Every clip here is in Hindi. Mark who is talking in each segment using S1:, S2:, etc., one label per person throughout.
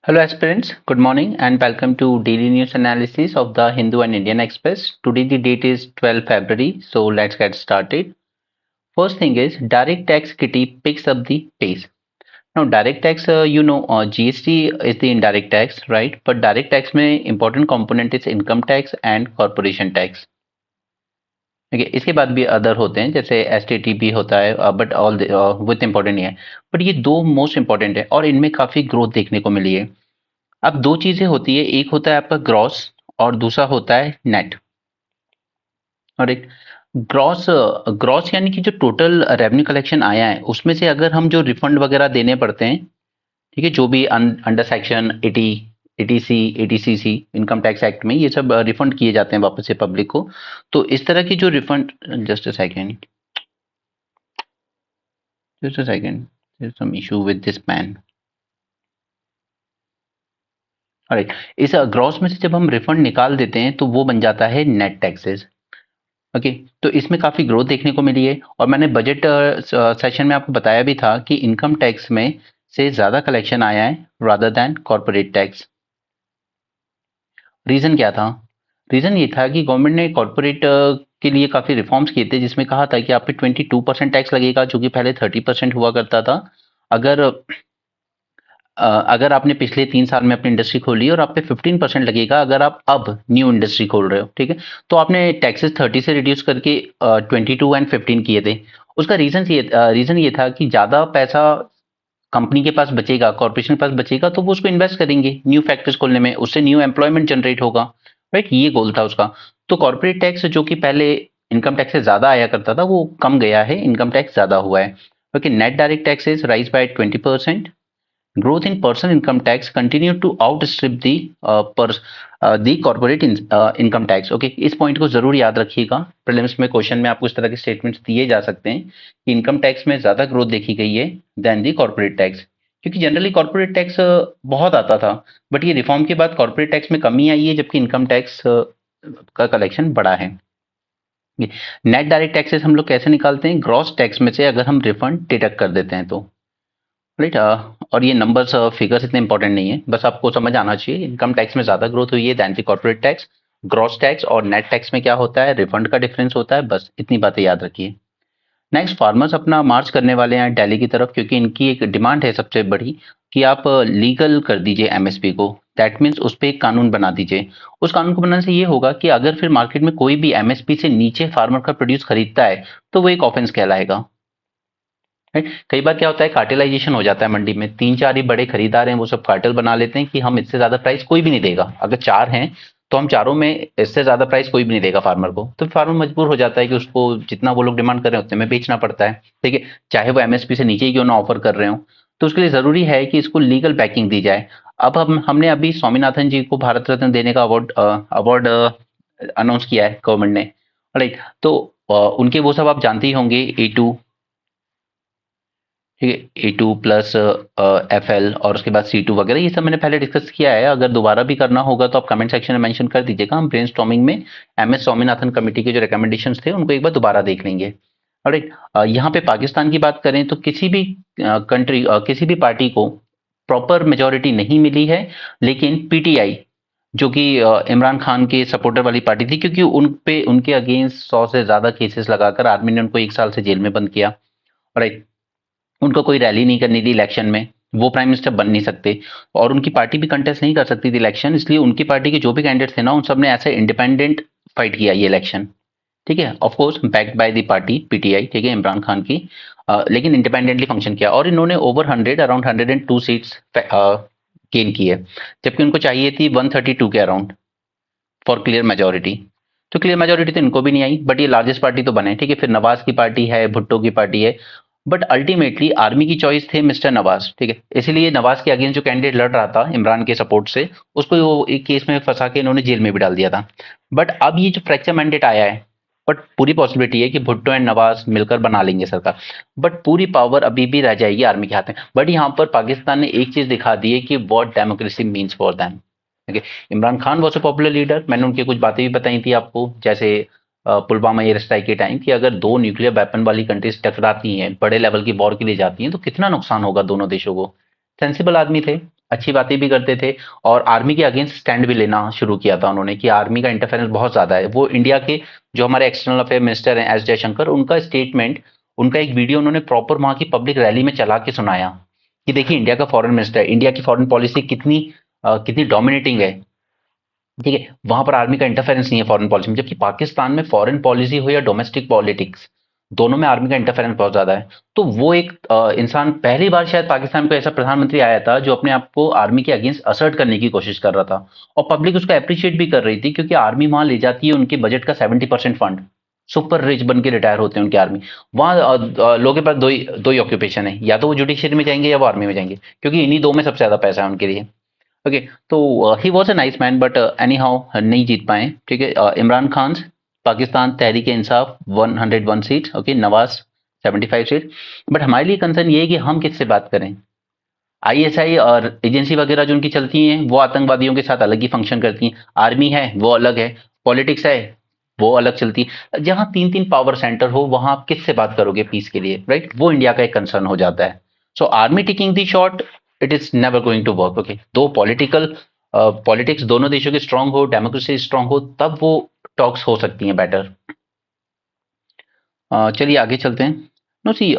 S1: Hello aspirants, good morning and welcome to daily news analysis of the Hindu and Indian Express. Today the date is 12 February, so let's get started. First thing is direct tax kitty picks up the pace. Now direct tax, GST is the indirect tax, right? But direct tax में important component is income tax and corporation tax. Okay, इसके बाद भी अदर होते हैं जैसे एसटीटी भी होता है बट ऑल विथ इम्पोर्टेंट नहीं है बट ये दो मोस्ट इंपॉर्टेंट है और इनमें काफी ग्रोथ देखने को मिली है। अब दो चीजें होती है, एक होता है आपका ग्रॉस और दूसरा होता है नेट। और एक ग्रॉस ग्रॉस यानी कि जो टोटल रेवेन्यू कलेक्शन आया है उसमें से अगर हम जो रिफंड वगैरह देने पड़ते हैं, ठीक है, जो भी under section 80 80C 80CC income tax act में ये सब रिफंड किए जाते हैं वापस से पब्लिक को। तो इस तरह की जो refund, just a second, just a second, some issue with this pen. Right, इस ग्रॉस में से जब हम रिफंड निकाल देते हैं तो वो बन जाता है नेट टैक्सेस। ओके, तो इसमें काफी ग्रोथ देखने को मिली है और मैंने बजट सेशन में आपको बताया भी था कि इनकम टैक्स में से ज्यादा कलेक्शन आया है rather than corporate tax. Reason क्या था? रीजन ये था कि गवर्नमेंट ने कॉर्पोरेट के लिए काफी रिफॉर्म्स किए थे जिसमें कहा था कि आप पे 22% टैक्स लगेगा जो कि पहले 30% हुआ करता था। अगर अगर आपने पिछले 3 साल में अपनी इंडस्ट्री खोली और आप पे 15% लगेगा अगर आप अब न्यू इंडस्ट्री खोल रहे हो, ठीक है। तो आपने टैक्सेस 30 से रिड्यूस करके 22 एंड 15 किए थे। उसका रीजन ये था कि ज्यादा पैसा कंपनी के पास बचेगा, कॉर्पोरेशन के पास बचेगा तो वो उसको इन्वेस्ट करेंगे न्यू फैक्ट्रीज खोलने में, उससे न्यू एम्प्लॉयमेंट जनरेट होगा। राइट, ये गोल था उसका। तो कॉर्पोरेट टैक्स जो कि पहले इनकम टैक्स से ज्यादा आया करता था वो कम गया है, इनकम टैक्स ज्यादा हुआ है। Okay, net direct taxes rise by 20%। Growth in personal income tax continued to outstrip the corporate income tax. Okay, इस पॉइंट को जरूर याद रखिएगा। प्रीलिम्स में क्वेश्चन में आपको इस तरह के स्टेटमेंट्स दिए जा सकते हैं कि इनकम टैक्स में ज्यादा ग्रोथ देखी गई है देन दी कॉर्पोरेट टैक्स, क्योंकि जनरली कॉर्पोरेट टैक्स बहुत आता था बट ये रिफॉर्म के बाद कॉर्पोरेट टैक्स में कमी आई है जबकि इनकम टैक्स का कलेक्शन बढ़ा है। नेट डायरेक्ट टैक्सेस हम लोग कैसे निकालते हैं? ग्रॉस टैक्स में से अगर हम रिफंड डिडक्ट कर देते हैं तो। राइट, और ये नंबर्स फिगर्स इतने इंपॉर्टेंट नहीं है, बस आपको समझ आना चाहिए इनकम टैक्स में ज्यादा ग्रोथ हुई है than the corporate tax. Gross tax और नेट टैक्स में क्या होता है, रिफंड का डिफरेंस होता है, बस इतनी बातें याद रखिए। नेक्स्ट, फार्मर्स अपना मार्च करने वाले हैं दिल्ली की तरफ क्योंकि इनकी एक डिमांड है सबसे बड़ी कि आप लीगल कर दीजिए एमएसपी को। दैट मीन्स उस पर एक कानून बना दीजिए। उस कानून को बनाने से ये होगा कि अगर फिर मार्केट में कोई भी एमएसपी से नीचे फार्मर का प्रोड्यूस खरीदता है तो वो एक ऑफेंस कहलाएगा। राइट, कई बार क्या होता है, कार्टेलाइजेशन हो जाता है मंडी में, तीन चार ही बड़े खरीदार हैं वो सब कार्टेल बना लेते हैं कि हम इससे ज्यादा प्राइस कोई भी नहीं देगा। अगर चार हैं तो हम चारों में इससे ज्यादा प्राइस कोई भी नहीं देगा फार्मर को, तो फार्मर मजबूर हो जाता है कि उसको जितना वो लोग डिमांड कर रहे हैं उतने में बेचना पड़ता है। ठीक है, चाहे वो एमएसपी से नीचे ही क्यों ना ऑफर कर रहे हो। तो उसके लिए जरूरी है कि इसको लीगल बैकिंग दी जाए। अब हमने अभी स्वामीनाथन जी को भारत रत्न देने का अवार्ड अवार्ड अनाउंस किया है गवर्नमेंट ने। राइट, तो उनके वो सब आप जानते ही होंगे, A2, ठीक है, A2 प्लस FL और उसके बाद C2 वगैरह, ये सब मैंने पहले डिस्कस किया है। अगर दोबारा भी करना होगा तो आप कमेंट सेक्शन में मेंशन कर दीजिएगा, हम ब्रेनस्टॉर्मिंग में MS स्वामीनाथन कमेटी के जो रिकमेंडेशंस थे उनको एक बार दोबारा देख लेंगे। राइट, यहाँ पे पाकिस्तान की बात करें तो किसी भी कंट्री किसी भी पार्टी को प्रॉपर मेजोरिटी नहीं मिली है, लेकिन पीटीआई जो कि इमरान खान के सपोर्टर वाली पार्टी थी, क्योंकि उन पे उनके अगेंस्ट 100 से ज्यादा केसेस लगाकर आर्मी ने उनको 1 साल से जेल में बंद किया। राइट, उनको कोई रैली नहीं करनी थी इलेक्शन में, वो प्राइम मिनिस्टर बन नहीं सकते और उनकी पार्टी भी कंटेस्ट नहीं कर सकती थी इलेक्शन, इसलिए उनकी पार्टी के जो भी कैंडिडेट थे ना उन सब ने ऐसे इंडिपेंडेंट फाइट किया ये इलेक्शन। ठीक है, of course backed by the party PTI, ठीक है, इमरान खान की, लेकिन इंडिपेंडेंटली फंक्शन किया और इन्होंने ओवर 100 अराउंड 102 सीट्स गेन की है, जबकि उनको चाहिए थी 132 के अराउंड फॉर क्लियर मेजोरिटी। तो क्लियर मेजोरिटी तो इनको भी नहीं आई बट ये लार्जेस्ट पार्टी तो बने। ठीक है, फिर नवाज की पार्टी है, भुट्टो की पार्टी है, बट अल्टीमेटली आर्मी की चॉइस थे मिस्टर नवाज। ठीक है, इसीलिए नवाज के अगेंस्ट जो कैंडिडेट लड़ रहा था इमरान के सपोर्ट से, उसको वो एक केस में फंसा के इन्होंने जेल में भी डाल दिया था। बट अब ये जो फ्रैक्चर मैंडेट आया है, बट पूरी पॉसिबिलिटी है कि भुट्टो एंड नवाज मिलकर बना लेंगे सरकार, बट पूरी पावर अभी भी रह जाएगी आर्मी के हाथ में। बट यहाँ पर पाकिस्तान ने एक चीज दिखा दी है कि what democracy means for them. Okay, Imran Khan was a popular leader, मैंने उनकी कुछ बातें भी बताई थी आपको, जैसे पुलवामा एयर स्ट्राइक के टाइम कि अगर दो न्यूक्लियर वेपन वाली कंट्रीज टकराती हैं, बड़े लेवल की वॉर के लिए जाती हैं तो कितना नुकसान होगा दोनों देशों को। सेंसिबल आदमी थे, अच्छी बातें भी करते थे और आर्मी के अगेंस्ट स्टैंड भी लेना शुरू किया था उन्होंने कि आर्मी का इंटरफेरेंस बहुत ज़्यादा है। वो इंडिया के जो हमारे एक्सटर्नल अफेयर मिनिस्टर हैं एस जयशंकर, उनका स्टेटमेंट, उनका एक वीडियो उन्होंने प्रॉपर वहाँ की पब्लिक रैली में चला के सुनाया कि देखिए इंडिया का फॉरेन मिनिस्टर, इंडिया की फॉरेन पॉलिसी कितनी कितनी डोमिनेटिंग है। ठीक है, वहां पर आर्मी का इंटरफेरेंस नहीं है फॉरेन पॉलिसी में, जबकि पाकिस्तान में फॉरेन पॉलिसी हो या डोमेस्टिक पॉलिटिक्स, दोनों में आर्मी का इंटरफेरेंस बहुत ज्यादा है। तो वो एक इंसान, पहली बार शायद पाकिस्तान को ऐसा प्रधानमंत्री आया था जो अपने आप को आर्मी के अगेंस्ट असर्ट करने की कोशिश कर रहा था, और पब्लिक उसको अप्रिशिएट भी कर रही थी क्योंकि आर्मी वहां ले जाती है उनके बजट का 70% फंड। सुपर रिच बन के रिटायर होते हैं उनके आर्मी। वहां लोगों के पास दो ही ऑक्यूपेशन है, या तो वो जुडिशियरी में जाएंगे या वो आर्मी में जाएंगे, क्योंकि इन्हीं दो में सबसे ज्यादा पैसा है उनके लिए। ओके, तो he was a nice man but any how नहीं जीत पाए। ठीक है, Imran Khan Pakistan Tehreek Insaf 101 seat, okay, Nawaz 75 seat. But हमारे लिए कंसर्न ये है कि हम किससे बात करें। आईएसआई और एजेंसी वगैरह जो उनकी चलती हैं वो आतंकवादियों के साथ अलग ही फंक्शन करती हैं, आर्मी है वो अलग है, पॉलिटिक्स है वो अलग चलती है। जहां तीन तीन पावर सेंटर हो वहां आप किससे बात करोगे पीस के लिए, राइट? वो इंडिया का एक कंसर्न हो जाता है। So army taking the shot, it is never going to work. Okay, दो पॉलिटिक्स दोनों देशों की स्ट्रांग हो, डेमोक्रेसी स्ट्रांग हो, तब वो टॉक्स हो सकती हैं बेटर। चलिए आगे चलते हैं। नो सी,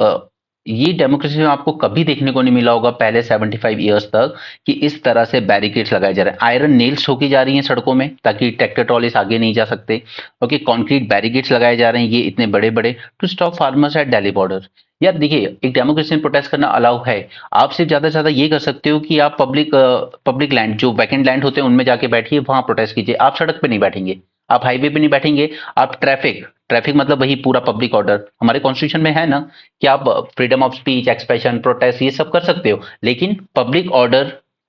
S1: ये डेमोक्रेसी में आपको कभी देखने को नहीं मिला होगा पहले 75 ईयर्स तक कि इस तरह से बैरिकेड्स लगाए जा रहे हैं, आयरन नेल्स ठोकी जा रही हैं सड़कों में ताकि ट्रैक्टर ट्रॉलीज आगे नहीं जा सकते। ओके, कंक्रीट बैरिकेड्स लगाए जा रहे हैं ये इतने बड़े बड़े, to stop farmers at Delhi border. यार देखिए, एक डेमोक्रेसी में प्रोटेस्ट करना अलाउ है। आप सिर्फ ज्यादा से ज्यादा ये कर सकते हो कि आप पब्लिक लैंड, जो वैकेंट लैंड होते हैं उनमें जाके बैठिए, वहां प्रोटेस्ट कीजिए। आप सड़क पे नहीं बैठेंगे, आप हाईवे पे नहीं बैठेंगे। आप ट्रैफिक ट्रैफिक मतलब वही पूरा पब्लिक ऑर्डर, हमारे कॉन्स्टिट्यूशन में है ना कि आप freedom of speech, expression, protest ये सब कर सकते हो, लेकिन पब्लिक ऑर्डर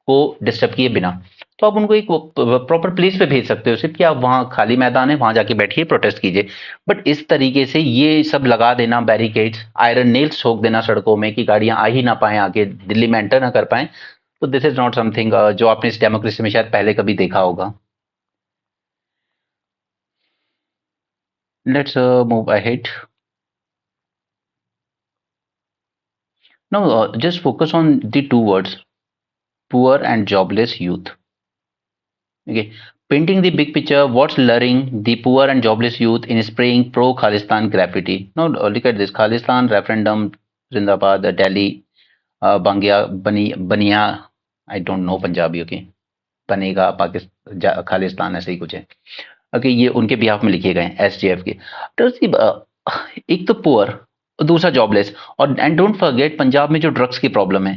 S1: को डिस्टर्ब किए बिना। तो आप उनको एक प्रॉपर प्लेस पे भेज सकते हो, सिर्फ कि आप वहां खाली मैदान है वहां जाके बैठिए, प्रोटेस्ट कीजिए। बट इस तरीके से ये सब लगा देना, बैरिकेड्स, आयरन नेल्स ठोक देना सड़कों में कि गाड़ियां आ ही ना पाए, आगे दिल्ली में एंटर ना कर पाए, तो दिस इज नॉट समथिंग जो आपने इस डेमोक्रेसी में शायद पहले कभी देखा होगा। Let's move ahead. Now, just focus on the two words, poor and jobless youth. Okay, painting the big picture, what's luring the poor and jobless youth in spraying pro Khalistan graffiti? Now, look at this: Khalistan referendum, Zindabad, Delhi, Bangia, Bania. I don't know Punjabi. Okay, बनेगा पाकिस्तान खालिस्तान ऐसे ही कुछ है। ओके, ये उनके बिहाफ में लिखे गए एसडीएफ के। तो एक तो पुअर, दूसरा जॉबलेस, और एंड डोंट फॉरगेट पंजाब में जो ड्रग्स की प्रॉब्लम है,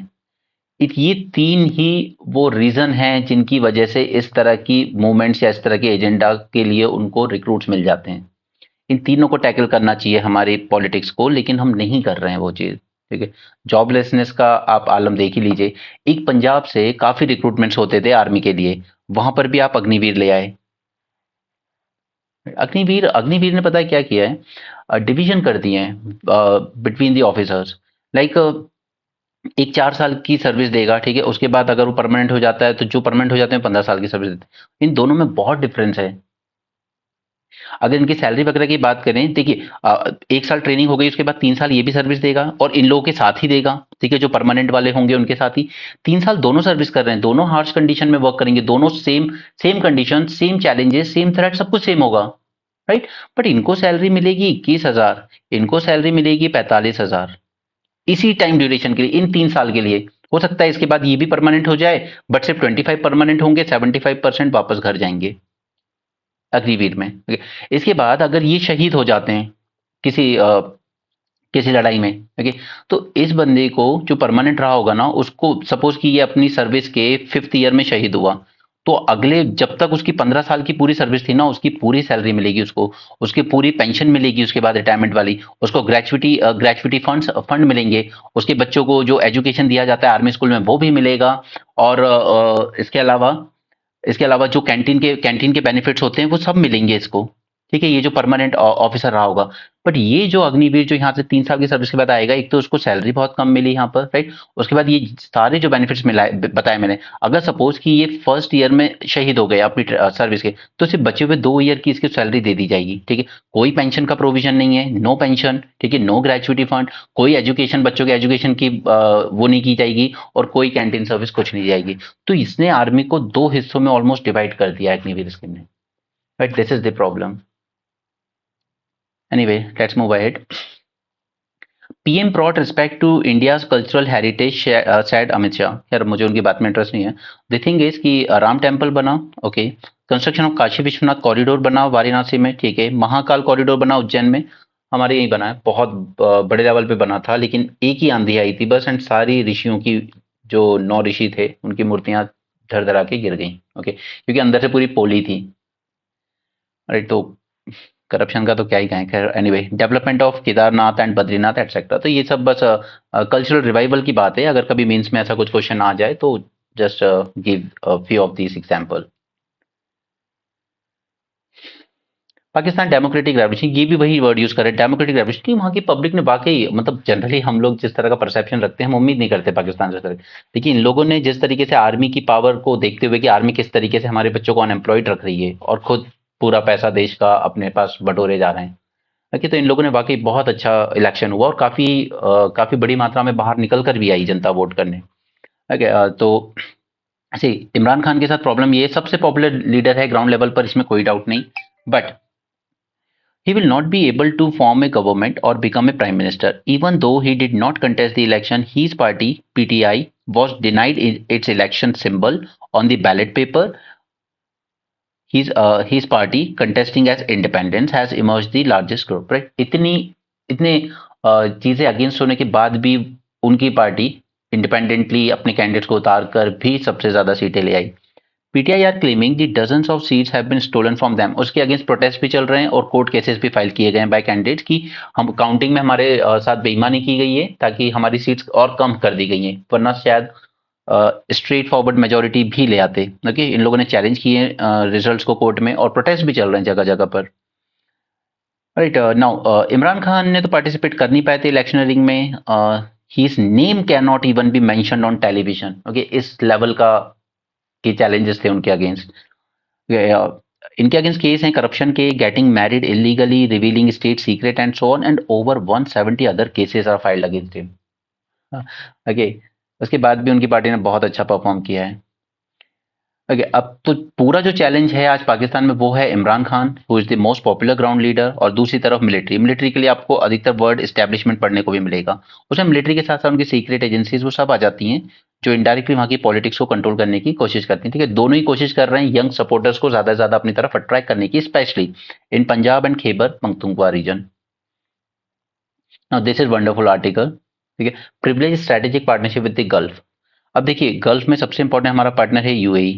S1: ये तीन ही वो रीजन हैं जिनकी वजह से इस तरह की मूवमेंट्स या इस तरह के एजेंडा के लिए उनको रिक्रूट्स मिल जाते हैं। इन तीनों को टैकल करना चाहिए हमारी पॉलिटिक्स को, लेकिन हम नहीं कर रहे हैं वो चीज। ठीक है, जॉबलेसनेस का आप आलम देख ही लीजिए। एक पंजाब से काफी रिक्रूटमेंट्स होते थे आर्मी के लिए, वहां पर भी आप अग्निवीर ले आए। अग्निवीर अग्निवीर ने पता है क्या किया है, डिवीजन कर दिए हैं बिटवीन द ऑफिसर्स। लाइक एक 4 साल की सर्विस देगा, ठीक है, उसके बाद अगर वो परमानेंट हो जाता है तो जो परमानेंट हो जाते हैं 15 साल की सर्विस देते हैं। इन दोनों में बहुत डिफरेंस है। अगर इनकी सैलरी वगैरह की बात करें, देखिए 1 साल ट्रेनिंग हो गई, उसके बाद 3 साल ये भी सर्विस देगा और इन लोगों के साथ ही देगा। ठीक है, जो परमानेंट वाले होंगे उनके साथ ही 3 साल दोनों सर्विस कर रहे हैं, दोनों हार्श कंडीशन में वर्क करेंगे, दोनों same same condition, same challenges, same threat, सब कुछ सेम होगा, राइट? बट इनको सैलरी मिलेगी 21,000, इनको सैलरी मिलेगी 45,000, इसी टाइम ड्यूरेशन के लिए, इन 3 साल के लिए। हो सकता है इसके बाद ये भी परमानेंट हो जाए, बट सिर्फ 25 परमानेंट होंगे, 75% वापस घर जाएंगे अग्निवीर में। ओके, इसके बाद अगर ये शहीद हो जाते हैं किसी किसी लड़ाई में, ओके, तो इस बंदे को जो परमानेंट रहा होगा ना, उसको सपोज कि ये अपनी सर्विस के 5th ईयर में शहीद हुआ, तो अगले जब तक उसकी 15 साल की पूरी सर्विस थी ना, उसकी पूरी सैलरी मिलेगी उसको, उसकी पूरी पेंशन मिलेगी, उसके बाद रिटायरमेंट वाली, उसको ग्रेचुइटी ग्रेचुइटी फंड मिलेंगे, उसके बच्चों को जो एजुकेशन दिया जाता है आर्मी स्कूल में वो भी मिलेगा, और इसके अलावा जो कैंटीन के बेनिफिट्स होते हैं वो सब मिलेंगे इसको। ठीक है, ये जो परमानेंट ऑफिसर रहा होगा। बट ये जो अग्निवीर जो यहाँ से 3 साल की सर्विस के बाद आएगा, एक तो उसको सैलरी बहुत कम मिली यहाँ पर, राइट। उसके बाद ये सारे जो बेनिफिट्स मिलाए बताए मैंने, अगर सपोज कि ये फर्स्ट ईयर में शहीद हो गए अपनी सर्विस के, तो सिर्फ बचे हुए 2 ईयर की इसकी सैलरी दे दी जाएगी, ठीक है। कोई पेंशन का प्रोविजन नहीं है, नो पेंशन, ठीक है, नो ग्रेचुइटी फंड, कोई एजुकेशन, बच्चों के एजुकेशन की वो नहीं की जाएगी, और कोई कैंटीन सर्विस कुछ नहीं जाएगी। तो इसने आर्मी को 2 हिस्सों में ऑलमोस्ट डिवाइड कर दिया है अग्निवीर स्कीम ने, right. This is the problem. Anyway, let's move ahead. PM brought respect to India's cultural heritage, said Amit Shah. यार मुझे उनकी बात में इंटरेस्ट नहीं है। The thing is कि राम टेम्पल बना, okay, construction of Kashi Vishwanath corridor बना वाराणसी में, ठीक है, महाकाल कॉरिडोर बना उज्जैन में, हमारे यहीं बना है, बहुत बड़े लेवल पे बना था, लेकिन एक ही आंधी आई थी बस, एंड सारी ऋषियों की, जो 9 ऋषि थे, उनकी मूर्तियां धर धरा के गिर गई, ओके, क्योंकि अंदर से पूरी पोली थी, राइट। तो करप्शन का तो क्या ही कहें, खैर anyway, development of Kedarnath and Badrinath etcetera, तो ये सब बस कल्चरल रिवाइवल की बात है। अगर कभी मेंस में ऐसा कुछ क्वेश्चन आ जाए तो just give few of this example. Pakistan democratic revolution, ये भी वही वर्ड यूज करे, डेमोक्रेटिक रेवोल्यूशन, कि वहाँ की पब्लिक ने वाकई, मतलब जनरली हम लोग जिस तरह का परसेप्शन रखते हैं, हम उम्मीद नहीं करते पाकिस्तान से, लेकिन इन लोगों ने जिस तरीके से आर्मी की पावर को देखते हुए, कि आर्मी किस तरीके से हमारे बच्चों को अनएम्प्लॉयड रख रही है और खुद पूरा पैसा देश का अपने पास बटोरे जा रहे हैं, ओके, तो इन लोगों ने वाकई बहुत अच्छा इलेक्शन हुआ, और काफी बड़ी मात्रा में बाहर निकल कर भी आई जनता वोट करने, ओके। तो ऐसे इमरान खान के साथ प्रॉब्लम, ये सबसे पॉपुलर लीडर है ग्राउंड लेवल पर, इसमें कोई डाउट नहीं, but he will not be able to form a government or become a prime minister. Even though he did not contest the election, his party, PTI, was denied its election symbol on the ballot paper. His party, contesting as independence, has emerged the largest group. Right? इतने चीजें अगेंस्ट होने के बाद भी उनकी पार्टी इंडिपेंडेंटली अपने कैंडिडेट्स को उतार कर भी सबसे ज्यादा सीटें ले आई। PTI are claiming the dozens of seats have been stolen from them, उसके अगेंस्ट प्रोटेस्ट भी चल रहे हैं और कोर्ट केसेस भी फाइल किए गए हैं बाय कैंडिडेट्स की हम काउंटिंग में हमारे साथ बेईमानी की गई है, ताकि हमारी सीट्स और कम कर दी गई हैं, वरना शायद स्ट्रेट फॉरवर्ड मेजोरिटी भी ले आते, ओके। इन लोगों ने चैलेंज किए रिजल्ट्स को कोर्ट में, और प्रोटेस्ट भी चल रहे हैं जगह जगह पर, राइट। नाउ इमरान खान ने तो पार्टिसिपेट कर नहीं पाए थे इलेक्शनरिंग में, his name can not even be mentioned on television, okay, इस लेवल का के चैलेंजेस थे उनके अगेंस्ट। इनके अगेंस्ट केस हैं करप्शन के, getting married illegally, revealing state secret and so on, and over 170 other cases are filed against him, okay. उसके बाद भी उनकी पार्टी ने बहुत अच्छा परफॉर्म किया है, ओके। अब तो पूरा जो चैलेंज है आज पाकिस्तान में वो है Imran Khan, who is the most popular ground leader, और दूसरी तरफ मिलिट्री के लिए आपको अधिकतर वर्ड एस्टेब्लिशमेंट पढ़ने को भी मिलेगा, उसमें मिलिट्री के साथ साथ उनकी सीक्रेट एजेंसीज वो सब आ जाती हैं, जो इनडायरेक्टली वहाँ की पॉलिटिक्स को कंट्रोल करने की कोशिश करती हैं, ठीक है। दोनों ही कोशिश कर रहे हैं यंग सपोर्टर्स को ज्यादा से ज्यादा अपनी तरफ अट्रैक्ट करने की, specially in Punjab and Khyber Pakhtunkhwa region. Now this is wonderful article, ठीक है। Privilege strategic partnership with the Gulf. अब देखिए, गल्फ में सबसे इंपॉर्टेंट हमारा पार्टनर है यूएई,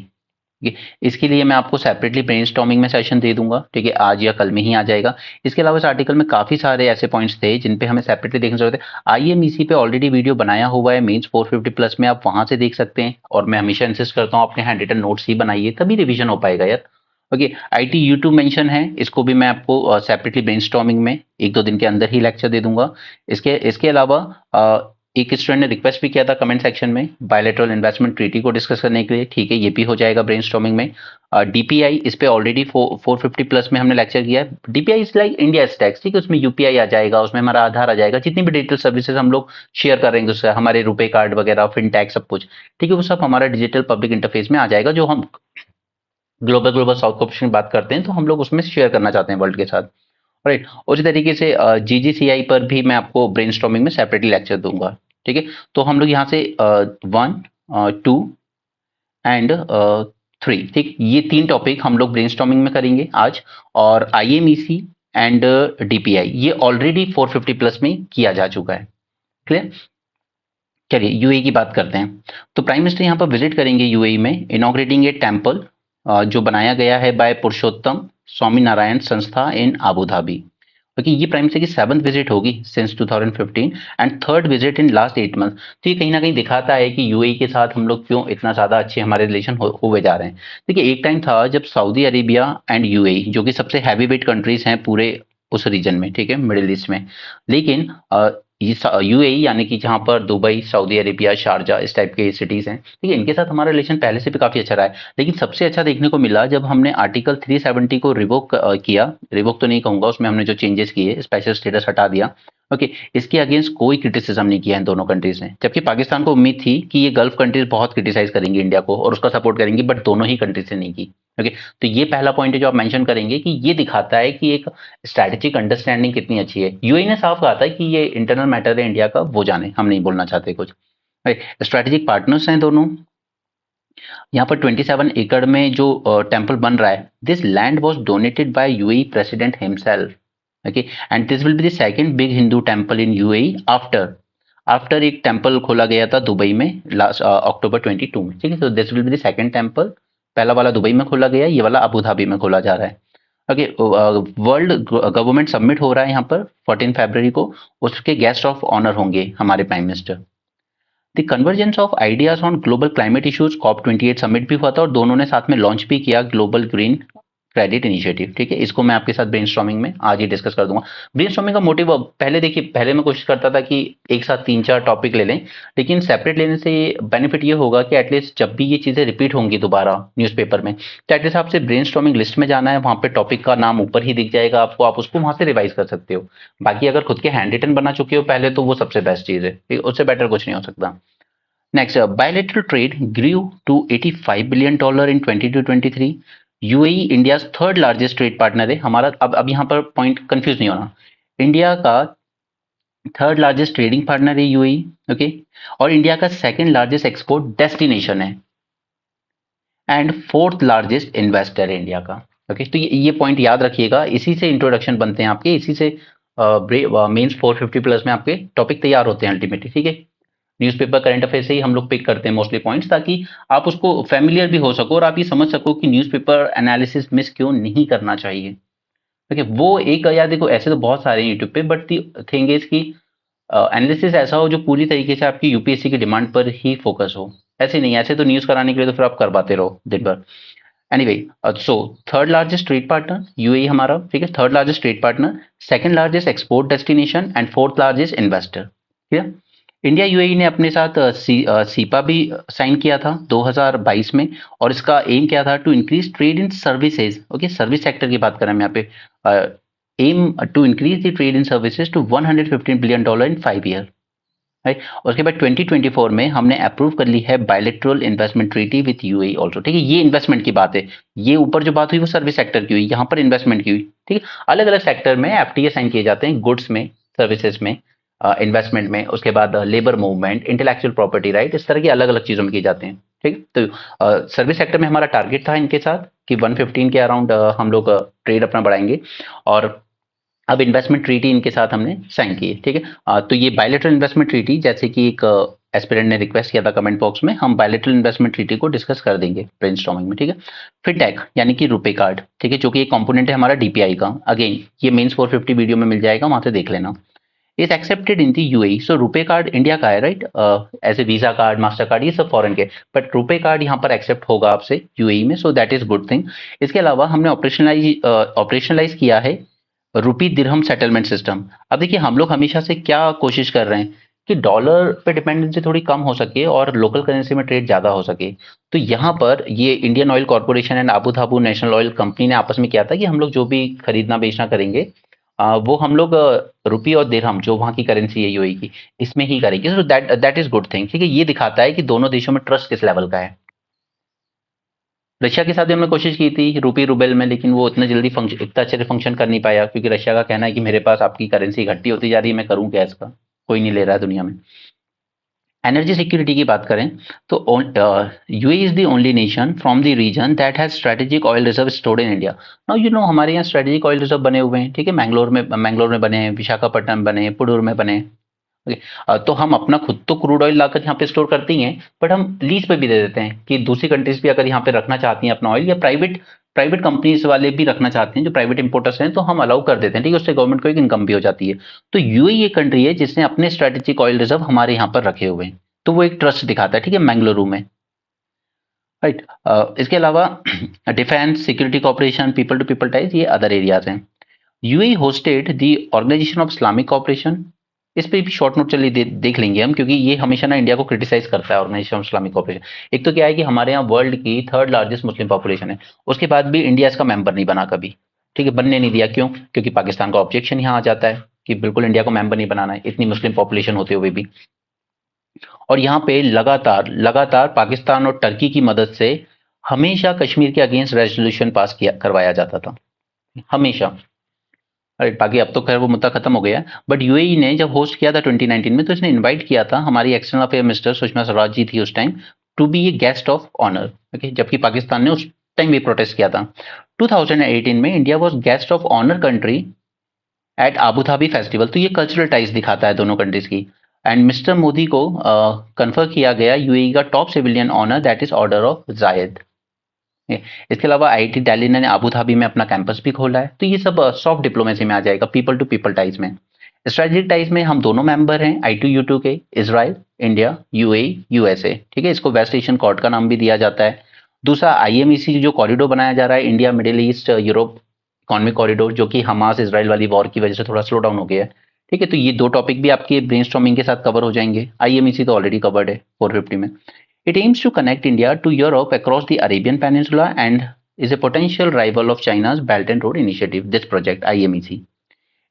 S1: ठीक है। इसके लिए मैं आपको सेपरेटली ब्रेनस्टॉर्मिंग में सेशन दे दूंगा, ठीक है, आज या कल में ही आ जाएगा। इसके अलावा इस आर्टिकल में काफी सारे ऐसे पॉइंट्स थे जिन पे हमें सेपरेटली देखने जरूरत है। आईएमईसी पे ऑलरेडी वीडियो बनाया हुआ है, मीन्स 450 प्लस में, आप वहां से देख सकते हैं, और मैं हमेशा इंसिस्ट करता हूँ अपने हैंड रिटन नोट्स ही बनाइए, तभी रिविजन हो पाएगा यार, ओके। आईटी यूट्यूब मेंशन है, इसको भी मैं आपको सेपरेटली ब्रेनस्टॉर्मिंग में 1-2 दिन के अंदर ही लेक्चर दे दूंगा। इसके अलावा एक स्टूडेंट ने रिक्वेस्ट भी किया था कमेंट सेक्शन में बायलैटरल इन्वेस्टमेंट ट्रीटी को डिस्कस करने के लिए, ठीक है, ये भी हो जाएगा ब्रेनस्टॉर्मिंग में। डीपीआई, इस पे ऑलरेडी 450 प्लस में हमने लेक्चर किया है। DPI is like India tax, ठीक है, उसमें यूपीआई आ जाएगा, उसमें हमारा आधार आ जाएगा, जितनी भी डिजिटल सर्विसेज हम लोग शेयर करेंगे उससे, हमारे रुपए कार्ड वगैरह, फिनटैक्स, सब कुछ, ठीक है, वो सब हमारा डिजिटल पब्लिक इंटरफेस में आ जाएगा, जो हम ग्लोबल साउथ कॉर्पोरेशन की बात करते हैं, तो हम लोग उसमें शेयर करना चाहते हैं वर्ल्ड के साथ, राइट। उसी तरीके से जीजीसीआई पर भी मैं आपको ब्रेनस्टॉर्मिंग में सेपरेटली लेक्चर दूंगा, ठीक है। तो हम लोग यहाँ से 1, 2 एंड 3, ठीक, ये 3 टॉपिक हम लोग ब्रेनस्टॉर्मिंग में करेंगे आज, और आईएमईसी एंड डीपीआई ये ऑलरेडी 450 प्लस में किया जा चुका है, क्लियर। चलिए यूएई की बात करते हैं। तो प्राइम मिनिस्टर यहाँ पर विजिट करेंगे यूएई में, इनॉग्रेटिंग ए टेम्पल जो बनाया गया है बाय पुरुषोत्तम स्वामी नारायण संस्था इन आबू धाबी, क्योंकि ये प्राइम मिनिस्टर की 7th विजिट होगी since 2015 and 3rd visit in last 8 month. तो ये कहीं ना कहीं दिखाता है कि यूएई के साथ हम लोग क्यों इतना ज्यादा अच्छे हमारे रिलेशन हुए जा रहे हैं। देखिए, एक टाइम था जब सऊदी अरेबिया एंड यूएई, जो कि सबसे हैवी वेट कंट्रीज हैं पूरे उस रीजन में, ठीक है, मिडिल ईस्ट में। लेकिन ये यूएई यानी कि जहाँ पर दुबई, सऊदी अरेबिया, शारजा इस टाइप के सिटीज हैं, ठीक है, इनके साथ हमारा रिलेशन पहले से भी काफी अच्छा रहा है। लेकिन सबसे अच्छा देखने को मिला जब हमने आर्टिकल 370 को रिवोक किया, रिवोक तो नहीं कहूंगा, उसमें हमने जो चेंजेस किए, स्पेशल स्टेटस हटा दिया। ओके, इसके अगेंस्ट कोई क्रिटिसिज्म नहीं किया इन दोनों कंट्रीज ने, जबकि पाकिस्तान को उम्मीद थी कि ये गल्फ कंट्रीज बहुत क्रिटिसाइज करेंगे इंडिया को और उसका सपोर्ट करेंगे, बट दोनों ही कंट्रीज ने नहीं की। ओके, तो ये पहला पॉइंट है जो आप मेंशन करेंगे कि ये दिखाता है कि एक स्ट्रैटेजिक अंडरस्टैंडिंग कितनी अच्छी है। यूएई ने साफ कहा था कि ये इंटरनल मैटर है इंडिया का, वो जाने, हम नहीं बोलना चाहते कुछ। स्ट्रैटेजिक पार्टनर्स हैं दोनों। यहाँ पर 27 एकड़ में जो टेम्पल बन रहा है, this land was donated bye UAE president himself. Okay, and this will be the second big Hindu temple in UAE after after एक टेम्पल खोला गया था दुबई में लास्ट अक्टूबर 22 में, ठीक है। तो this will be the second temple, पहला वाला दुबई में खोला गया, ये वाला अबू धाबी में खोला जा रहा है। ओके, वर्ल्ड गवर्नमेंट सबमिट हो रहा है यहाँ पर 14 फरवरी को, उसके गेस्ट ऑफ ऑनर होंगे हमारे prime minister. The convergence of ideas on global climate issues COP 28 summit भी हुआ था और दोनों ने साथ में लॉन्च भी किया ग्लोबल ग्रीन क्रेडिट इनिशिएटिव, ठीक है। इसको मैं आपके साथ ब्रेनस्टॉर्मिंग में आज ही डिस्कस कर दूंगा। ब्रेनस्टॉर्मिंग का मोटिव, पहले देखिए, पहले मैं कोशिश करता था कि एक साथ 3-4 टॉपिक ले लें, लेकिन सेपरेट लेने से बेनिफिट ये होगा कि एटलीस्ट जब भी ये चीजें रिपीट होंगी दोबारा न्यूज़पेपर में, तो एटलीस्ट आपसे ब्रेनस्टॉर्मिंग लिस्ट में जाना है, वहां पे टॉपिक का नाम ऊपर ही दिख जाएगा आपको, आप उसको वहां से रिवाइज कर सकते हो। बाकी अगर खुद के हैंड रिटन बना चुके हो पहले, तो वो सबसे बेस्ट चीज है, उससे बेटर कुछ नहीं हो सकता। Next, bilateral trade grew to $85 billion in 22-23। UAE India's third largest trade partner है हमारा। अब यहाँ पर पॉइंट कंफ्यूज नहीं होना, इंडिया का थर्ड लार्जेस्ट ट्रेडिंग पार्टनर है यूएई, ओके, और इंडिया का सेकंड लार्जेस्ट एक्सपोर्ट डेस्टिनेशन है एंड फोर्थ लार्जेस्ट इन्वेस्टर है इंडिया का। ओके, तो ये पॉइंट याद रखिएगा, इसी से इंट्रोडक्शन बनते हैं आपके, इसी से मेंस 450 प्लस में आपके टॉपिक तैयार होते हैं अल्टीमेटली, ठीक है। न्यूज़पेपर करंट अफेयर से ही हम लोग पिक करते हैं मोस्टली पॉइंट्स, ताकि आप उसको फेमिलियर भी हो सको और आप ये समझ सको कि न्यूज़पेपर एनालिसिस मिस क्यों नहीं करना चाहिए। देखिए वो एक, यार देखो ऐसे तो बहुत सारे हैं यूट्यूब पे, बट द थिंग इज कि एनालिसिस ऐसा हो जो पूरी तरीके से आपकी यूपीएससी की डिमांड पर ही फोकस हो। ऐसे नहीं, ऐसे तो न्यूज़ कराने के लिए तो फिर आप करवाते रहो दिन भर। Anyway, so third largest trade partner UAE हमारा, ठीक है, third largest trade partner, second largest export destination and fourth largest investor, ठीक है। इंडिया यूएई ने अपने साथ सीपा भी साइन किया था 2022 में, और इसका एम क्या था, to increase trade in services. Okay, service sector की बात करें हम यहाँ पे, aim to increase the trade in services to $115 billion in 5 year, right. उसके बाद 2024 में हमने अप्रूव कर ली है bilateral investment treaty with UAE also, ठीक है। ये इन्वेस्टमेंट की बात है, ये ऊपर जो बात हुई वो सर्विस सेक्टर की हुई, यहाँ पर इन्वेस्टमेंट की हुई, ठीक है। अलग अलग सेक्टर में एफटीए साइन किए जाते हैं, गुड्स में, सर्विसेज में, इन्वेस्टमेंट में, उसके बाद labour movement, intellectual property right, इस तरह की अलग अलग चीजों में किए जाते हैं, ठीक है। तो सर्विस सेक्टर में हमारा टारगेट था इनके साथ कि 115 के अराउंड हम लोग ट्रेड अपना बढ़ाएंगे, और अब इन्वेस्टमेंट ट्रीटी इनके साथ हमने साइन की है, ठीक है। तो ये बायलैटरल इन्वेस्टमेंट ट्रीटी, जैसे कि एक एस्पिरेंट ने रिक्वेस्ट किया था कमेंट बॉक्स में, हम बायलैटरल इन्वेस्टमेंट ट्रीटी को डिस्कस कर देंगे ब्रेनस्टॉर्मिंग में, ठीक है। फिनटेक यानी कि रुपे कार्ड, ठीक है, जो कि एक कंपोनेंट है हमारा डीपीआई का, अगेन ये मेंस 450 वीडियो में मिल जाएगा, वहां से देख लेना। Is accepted in the UAE, so RuPay card India का है, right, as a Visa card, Mastercard, ये सब फॉरेन के, बट रुपे कार्ड यहाँ पर एक्सेप्ट होगा आपसे यूएई में, so that is good thing. इसके अलावा हमने ऑपरेशनलाइज किया है रूपी दिरहम सेटलमेंट सिस्टम। अब देखिए हम लोग हमेशा से क्या कोशिश कर रहे हैं कि डॉलर पे डिपेंडेंसी थोड़ी कम हो सके और लोकल करेंसी में ट्रेड ज्यादा हो सके। तो यहाँ पर ये Indian oil corporation and Abu Dhabi national oil company ने आपस में किया था कि हम लोग जो भी खरीदना बेचना करेंगे, वो हम लोग रुपी और दिरहम जो वहाँ की करेंसी है यूएई की, इसमें ही करेंगे। So that is good thing, ठीक है। ये दिखाता है कि दोनों देशों में ट्रस्ट किस लेवल का है। रशिया के साथ भी हमने कोशिश की थी रूपी रूबेल में, लेकिन वो इतना जल्दी इतना अच्छे से फंक्शन कर नहीं पाया, क्योंकि रशिया का कहना है कि मेरे पास आपकी करेंसी घटती होती जा रही है, मैं करूं क्या इसका, कोई नहीं ले रहा है दुनिया में। एनर्जी सिक्योरिटी की बात करें तो UAE is the only nation from the region that has strategic oil reserve stored in India. Now you know हमारे यहाँ स्ट्रेटेजिक ऑयल रिजर्व बने हुए हैं, ठीक है, मैंगलोर में बने हैं, विशाखापट्टनम बने हैं, पुडूर में बने हैं। ओके, तो हम अपना खुद तो क्रूड ऑयल लाकर यहाँ पे स्टोर करते ही हैं, बट हम लीज पे भी दे देते हैं कि दूसरी कंट्रीज भी अगर यहाँ पे रखना चाहती हैं अपना ऑयल, या प्राइवेट प्राइवेट कंपनीज वाले भी रखना चाहते हैं, जो प्राइवेट इंपोर्टर्स हैं, तो हम अलाउ कर देते हैं, ठीक है। उससे गवर्नमेंट को एक इनकम भी हो जाती है। तो यूएई एक कंट्री है जिसने अपने स्ट्रेटेजिक ऑयल रिजर्व हमारे यहाँ पर रखे हुए हैं, तो वो एक ट्रस्ट दिखाता है, ठीक है, मैंगलुरु में, राइट। इसके अलावा defence security cooperation, people to people ties, ये अदर एरियाज हैं। UAE hosted the Organisation of Islamic Cooperation. इस पे भी शॉर्ट नोट चलिए देख लेंगे हम, क्योंकि ये हमेशा ना इंडिया को क्रिटिसाइज करता है, ऑर्गेनाइजेशन ऑफ इस्लामिक कॉपरेशन। एक तो क्या है कि हमारे यहाँ वर्ल्ड की थर्ड लार्जेस्ट मुस्लिम पॉपुलेशन है, उसके बाद भी इंडिया इसका मेंबर नहीं बना कभी। ठीक है, बनने नहीं दिया, क्यों? क्योंकि पाकिस्तान का ऑब्जेक्शन यहाँ आ जाता है कि बिल्कुल इंडिया को मेंबर नहीं बनाना है, इतनी मुस्लिम पॉपुलेशन होते हुए भी। और यहाँ पे लगातार लगातार पाकिस्तान और टर्की की मदद से हमेशा कश्मीर के अगेंस्ट रेजोल्यूशन पास किया करवाया जाता था, हमेशा। अरे बाकी अब तो खैर वो मुद्दा खत्म हो गया, बट यूएई ने जब होस्ट किया था 2019 में, तो इसने इनवाइट किया था, हमारी external affair minister Sushma Swaraj ji थी उस time, to be a guest of honour. Okay, जबकि पाकिस्तान ने उस टाइम भी प्रोटेस्ट किया था। 2018 में India was guest of honour country at Abu Dhabi festival. तो ये कल्चरल टाइज दिखाता है दोनों कंट्रीज की। एंड मिस्टर मोदी को कन्फर किया गया यूएई का top civilian honour, that is Order of Zayed. इसके अलावा आईआईटी दिल्ली ने अबू धाबी में अपना कैंपस भी खोला है। तो ये सब सॉफ्ट डिप्लोमेसी में आ जाएगा, पीपल टू पीपल टाइज में। स्ट्रेटेजिक टाइज में हम दोनों मेंबर हैं, I2U2 के, इजराइल, इंडिया, यूएई, यूएसए। ठीक है, इसको वेस्ट एशियन कॉर्ड का नाम भी दिया जाता है। दूसरा IMEC जो कॉरिडोर बनाया जा रहा है, India middle east Europe economic corridor, जो कि हमास इसराइल वाली वॉर की वजह से थोड़ा स्लो डाउन हो गया है। ठीक है, तो ये दो टॉपिक भी आपके ब्रेनस्टॉर्मिंग के साथ कवर हो जाएंगे। IMEC तो ऑलरेडी कवर्ड है 450 में। It aims to connect India to Europe across the Arabian Peninsula and is a potential rival of China's Belt and Road Initiative. This project, IMEC.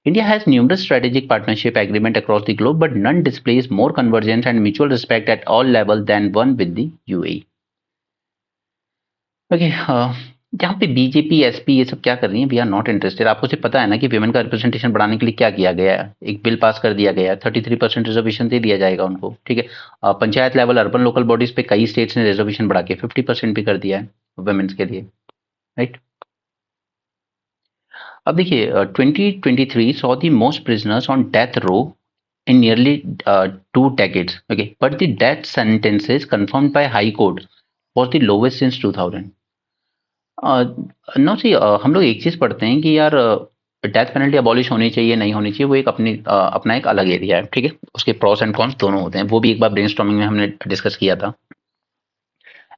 S1: India has numerous strategic partnership agreements across the globe, but none displays more convergence and mutual respect at all levels than one with the UAE. Okay, जहाँ पे बीजेपी एसपी ये सब क्या कर रही है, वी आर नॉट इंटरेस्टेड। आपको सिर्फ पता है ना कि विमेन का रिप्रेजेंटेशन बढ़ाने के लिए क्या किया गया है, एक बिल पास कर दिया गया है, 33% रिजर्वेशन दे दिया जाएगा उनको। ठीक है, panchayat level urban local bodies पे कई स्टेट्स ने रिजर्वेशन बढ़ा के 50% भी कर दिया है वुमेन्स के लिए, राइट। अब देखिए, 2023 saw the most prisoners on death row in nearly 2 decades. Okay, but the death sentences confirmed by High Court was the lowest since 2000. No सी, हम लोग एक चीज़ पढ़ते हैं कि यार डेथ पेनल्टी अबॉलिश होनी चाहिए नहीं होनी चाहिए, वो एक अपना एक अलग एरिया है। ठीक है, उसके प्रॉस एंड कॉन्स दोनों होते हैं, वो भी एक बार ब्रेनस्टॉर्मिंग में हमने डिस्कस किया था।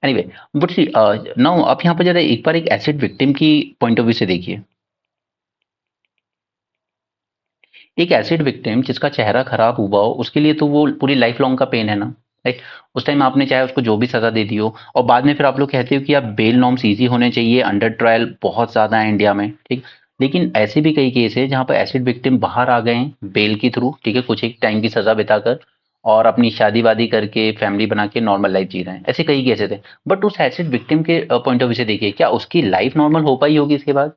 S1: एनीवे, बट सी नाउ आप यहाँ पर जरा एक बार एक एसिड विक्टिम की पॉइंट ऑफ व्यू से देखिए। एक एसिड विक्टिम जिसका चेहरा खराब हुआ हो, उसके लिए तो वो पूरी लाइफ लॉन्ग का पेन है ना, राइट। उस टाइम आपने चाहे उसको जो भी सजा दे दी हो, और बाद में फिर आप लोग कहते हो कि आप बेल नॉर्म्स इजी होने चाहिए, अंडर ट्रायल बहुत ज़्यादा है इंडिया में, ठीक। लेकिन ऐसे भी कई केस है जहाँ पर एसिड विक्टिम बाहर आ गए हैं बेल के थ्रू, ठीक है, कुछ एक टाइम की सजा बिताकर, और अपनी शादी वादी करके फैमिली बना के नॉर्मल लाइफ जी रहे हैं। ऐसे कई केसेस थे। बट उस एसिड विक्टिम के पॉइंट ऑफ व्यू से देखिए, क्या उसकी लाइफ नॉर्मल हो पाई होगी इसके बाद?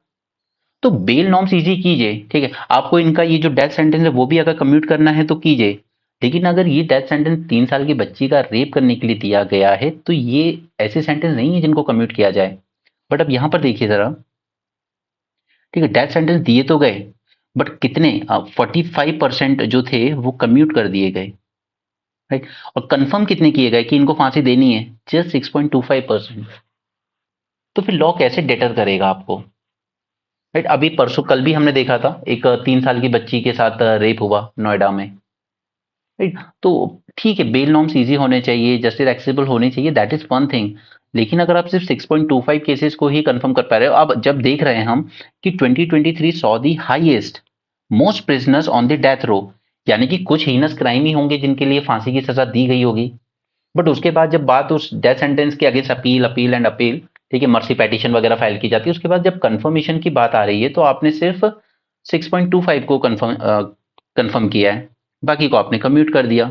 S1: तो बेल नॉर्म्स इजी कीजिए, ठीक है। आपको इनका ये जो डेथ सेंटेंस है वो भी अगर कम्यूट करना है तो कीजिए, लेकिन अगर ये डेथ सेंटेंस 3 साल की बच्ची का रेप करने के लिए दिया गया है, तो ये ऐसे सेंटेंस नहीं है जिनको कम्यूट किया जाए। बट अब यहाँ पर देखिए जरा, ठीक है, डेथ सेंटेंस दिए तो गए, बट कितने? 45% जो थे वो कम्यूट कर दिए गए, राइट। और कंफर्म कितने किए गए कि इनको फांसी देनी है? जस्ट 6.25%। तो फिर लॉ कैसे डेटर करेगा आपको, राइट। अभी परसों कल भी हमने देखा था, एक 3 साल की बच्ची के साथ रेप हुआ नोएडा में, राइट। तो ठीक है, बेल नॉर्म्स इजी होने चाहिए, जस्टिस एक्सेसिबल होनी चाहिए, दैट इज वन थिंग। लेकिन अगर आप सिर्फ 6.25 केसेस को ही कंफर्म कर पा रहे हो, अब जब देख रहे हैं हम कि 2023 saw the highest most prisoners on the death row, यानी कि कुछ हीनस क्राइम ही होंगे जिनके लिए फांसी की सजा दी गई होगी। बट उसके बाद जब बात उस डेथ सेंटेंस के against appeal appeal and appeal, ठीक है, मर्सी पेटिशन वगैरह फाइल की जाती है, उसके बाद जब कंफर्मेशन की बात आ रही है, तो आपने सिर्फ 6.25 को कंफर्म किया है, बाकी को आपने कम्यूट कर दिया।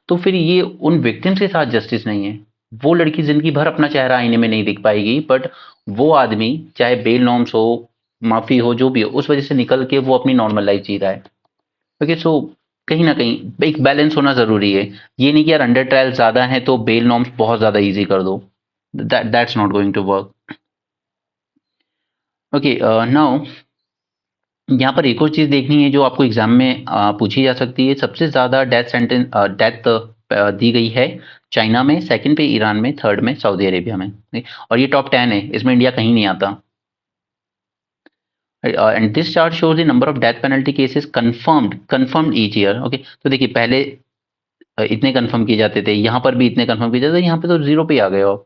S1: तो फिर ये उन विक्टिम्स के साथ जस्टिस नहीं है। वो लड़की जिंदगी भर अपना चेहरा आईने में नहीं दिख पाएगी, बट वो आदमी चाहे बेल नॉर्म्स हो, माफी हो, जो भी हो, उस वजह से निकल के वो अपनी नॉर्मल लाइफ जी रहा है। ओके, सो कहीं ना कहीं एक बैलेंस होना जरूरी है। ये नहीं कि यार अंडर ट्रायल ज्यादा है तो बेल नॉर्म्स बहुत ज्यादा इजी कर दो, that's not going to work. Okay, now यहाँ पर एक और चीज देखनी है जो आपको एग्जाम में पूछी जा सकती है। सबसे ज्यादा डेथ दी गई है चाइना में, सेकंड पे ईरान में, थर्ड में सऊदी अरेबिया में, ठीक? और ये टॉप 10 है, इसमें इंडिया कहीं नहीं आता। And this chart shows the number of death penalty cases confirmed each year. Okay, तो देखिए पहले इतने कंफर्म किए जाते थे, यहाँ पर भी इतने कंफर्म किए जाते थे, यहाँ पे तो जीरो पे आ गए हो,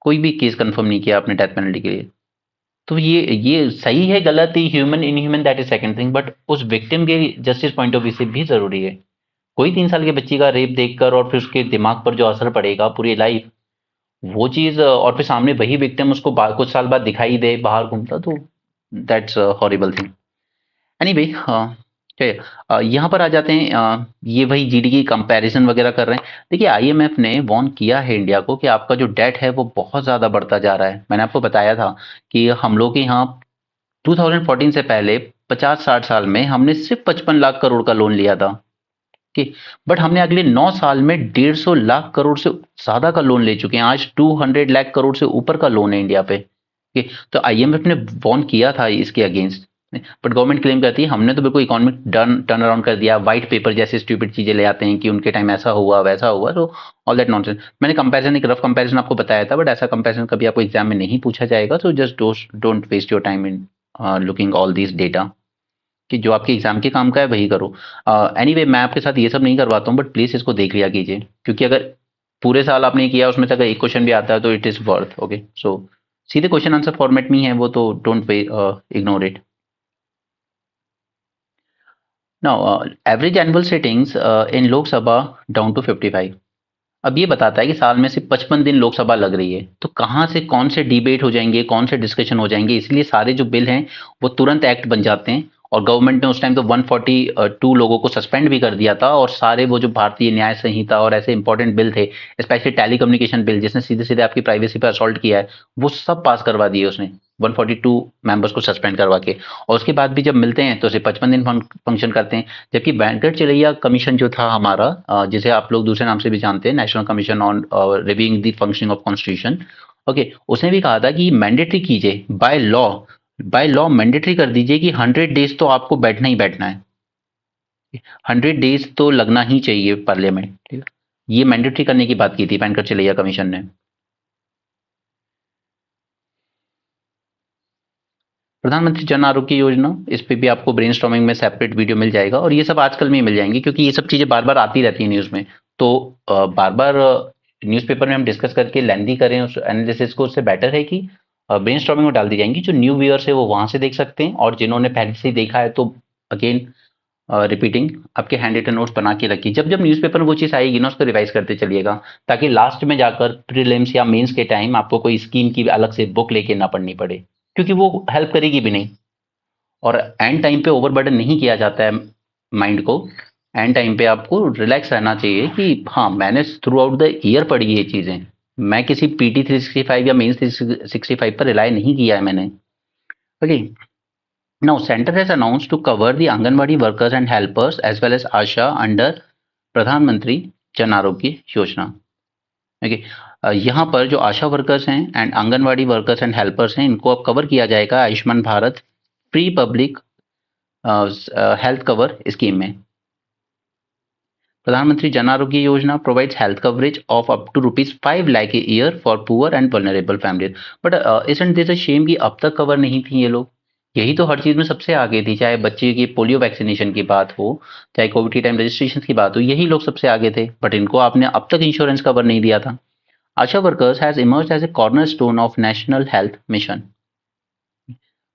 S1: कोई भी केस कंफर्म नहीं किया आपने डेथ पेनल्टी के लिए। तो ये सही है गलत ही, human inhuman that is second thing, but उस विक्टिम के जस्टिस पॉइंट ऑफ व्यू से भी जरूरी है। कोई 3 साल के बच्ची का रेप देखकर और फिर उसके दिमाग पर जो असर पड़ेगा पूरी लाइफ, वो चीज, और फिर सामने वही विक्टिम उसको कुछ साल बाद दिखाई दे बाहर घूमता, तो दैट्स हॉरिबल थिंग। एनीवे, चलिए यहाँ पर आ जाते हैं। ये वही जीडी की कंपैरिजन वगैरह कर रहे हैं। देखिए आईएमएफ ने वार्न किया है इंडिया को कि आपका जो डेट है वो बहुत ज़्यादा बढ़ता जा रहा है। मैंने आपको बताया था कि हम लोग के यहाँ 2014 से पहले 50-60 साल में हमने सिर्फ 55 लाख करोड़ का लोन लिया था कि, बट हमने अगले 9 साल में 150 लाख करोड़ से ज़्यादा का लोन ले चुके हैं। आज 200 लाख करोड़ से ऊपर का लोन है इंडिया पे। कि तो आईएमएफ ने वार्न किया था इसके अगेंस्ट, बट गवर्नमेंट क्लेम करती है हमने तो बिल्कुल इकोनॉमिक टर्न अराउंड कर दिया। व्हाइट पेपर जैसे स्टूपिड चीजें ले आते हैं कि उनके टाइम ऐसा हुआ वैसा हुआ, तो ऑल दैट नॉनसेंस। मैंने कंपैरिजन, एक रफ कंपैरिजन आपको बताया था, बट ऐसा कंपैरिजन कभी आपको एग्जाम में नहीं पूछा जाएगा। तो just don't waste your time in looking all this data, कि जो आपके एग्जाम के काम का है वही करो। एनीवे मैं आपके साथ ये सब नहीं करवाता हूँ, बट प्लीज इसको देख लिया कीजिए, क्योंकि अगर पूरे साल आपने किया उसमें से अगर एक क्वेश्चन भी आता है तो it is worth. Okay, so सीधे क्वेश्चन आंसर फॉर्मेट में ही है वो, तो don't ignore it. Now average annual sittings in Lok Sabha down to 55। अब ये बताता है कि साल में सिर्फ 55 दिन लोकसभा लग रही है, तो कहाँ से कौन से डिबेट हो जाएंगे, कौन से डिस्कशन हो जाएंगे, इसलिए सारे जो बिल हैं वो तुरंत एक्ट बन जाते हैं। और गवर्नमेंट ने उस टाइम तो 142 लोगों को सस्पेंड भी कर दिया था, और सारे वो जो भारतीय न्याय संहिता और ऐसे इंपॉर्टेंट बिल थे, स्पेशली टेलीकम्युनिकेशन बिल जिसने सीधे सीधे आपकी प्राइवेसी पर असॉल्ट किया है, वो सब पास करवा दिए उसने 142 मेंबर्स को सस्पेंड करवा के। और उसके बाद भी जब मिलते हैं तो सिर्फ 55 दिन फंक्शन करते हैं। जबकि वेंकट चिरैया कमीशन जो था हमारा, जिसे आप लोग दूसरे नाम से भी जानते हैं, national commission on reviewing the functioning of constitution, okay, उसने भी कहा था कि मैंडेटरी कीजिए, बाय लॉ मैंडेटरी कर दीजिए कि 100 डेज तो आपको बैठना ही बैठना है। 100 डेज तो लगना ही चाहिए पार्लियामेंट, ठीक है। ये मैंडेटरी करने की बात की थी वेंकट चिरैया कमीशन ने। प्रधानमंत्री जन आरोग्य योजना, इस पे भी आपको ब्रेनस्टॉर्मिंग में सेपरेट वीडियो मिल जाएगा, और ये सब आजकल में ही मिल जाएंगी, क्योंकि ये सब चीजें बार बार आती रहती है न्यूज में। तो बार बार न्यूज़पेपर में हम डिस्कस करके लेंदी करें उस एनालिसिस को, उससे बेटर है कि ब्रेनस्टॉर्मिंग में डाल दी जाएंगी। जो न्यू व्यूअर्स है वो वहां से देख सकते हैं, और जिन्होंने पहले से ही देखा है तो अगेन रिपीटिंग, आपके हैंड रिटन नोट्स बना के रखिए। जब जब न्यूज़पेपर में वो चीज़ आएगी ना उसको रिवाइज करते चलिएगा, ताकि लास्ट में जाकर प्रीलिम्स या मेंस के टाइम आपको कोई स्कीम की अलग से बुक लेके ना पढ़नी पड़े, क्योंकि वो हेल्प करेगी भी नहीं। और एंड टाइम पे ओवरबर्डन नहीं किया जाता है माइंड को। एंड टाइम पे आपको रिलैक्स रहना चाहिए कि हाँ मैंने थ्रू आउट द ईयर पढ़ी ये चीज़ें, मैं किसी पीटी 365 या मेंस 365 पर रिलाय नहीं किया है मैंने। Okay, now center has announced to cover the Anganwadi workers and helpers as well as ASHA under प्रधानमंत्री जन आरोग्य योजना। ओके, यहाँ पर जो आशा वर्कर्स हैं and anganwadi workers and helpers हैं, इनको अब कवर किया जाएगा Ayushman Bharat free public health cover scheme में। Pradhan Mantri Jan Arogya Yojana provides health coverage of up to ₹5 lakh a year for poor and vulnerable families. But isn't this a shame कि अब तक कवर नहीं थी ये लोग। यही तो हर चीज में सबसे आगे थी, चाहे बच्चे की पोलियो वैक्सीनेशन की बात हो, चाहे कोविड के टाइम रजिस्ट्रेशन की बात हो, यही लोग सबसे आगे थे, बट इनको आपने अब तक इंश्योरेंस कवर नहीं दिया था। ASHA workers has emerged as a cornerstone of national health mission.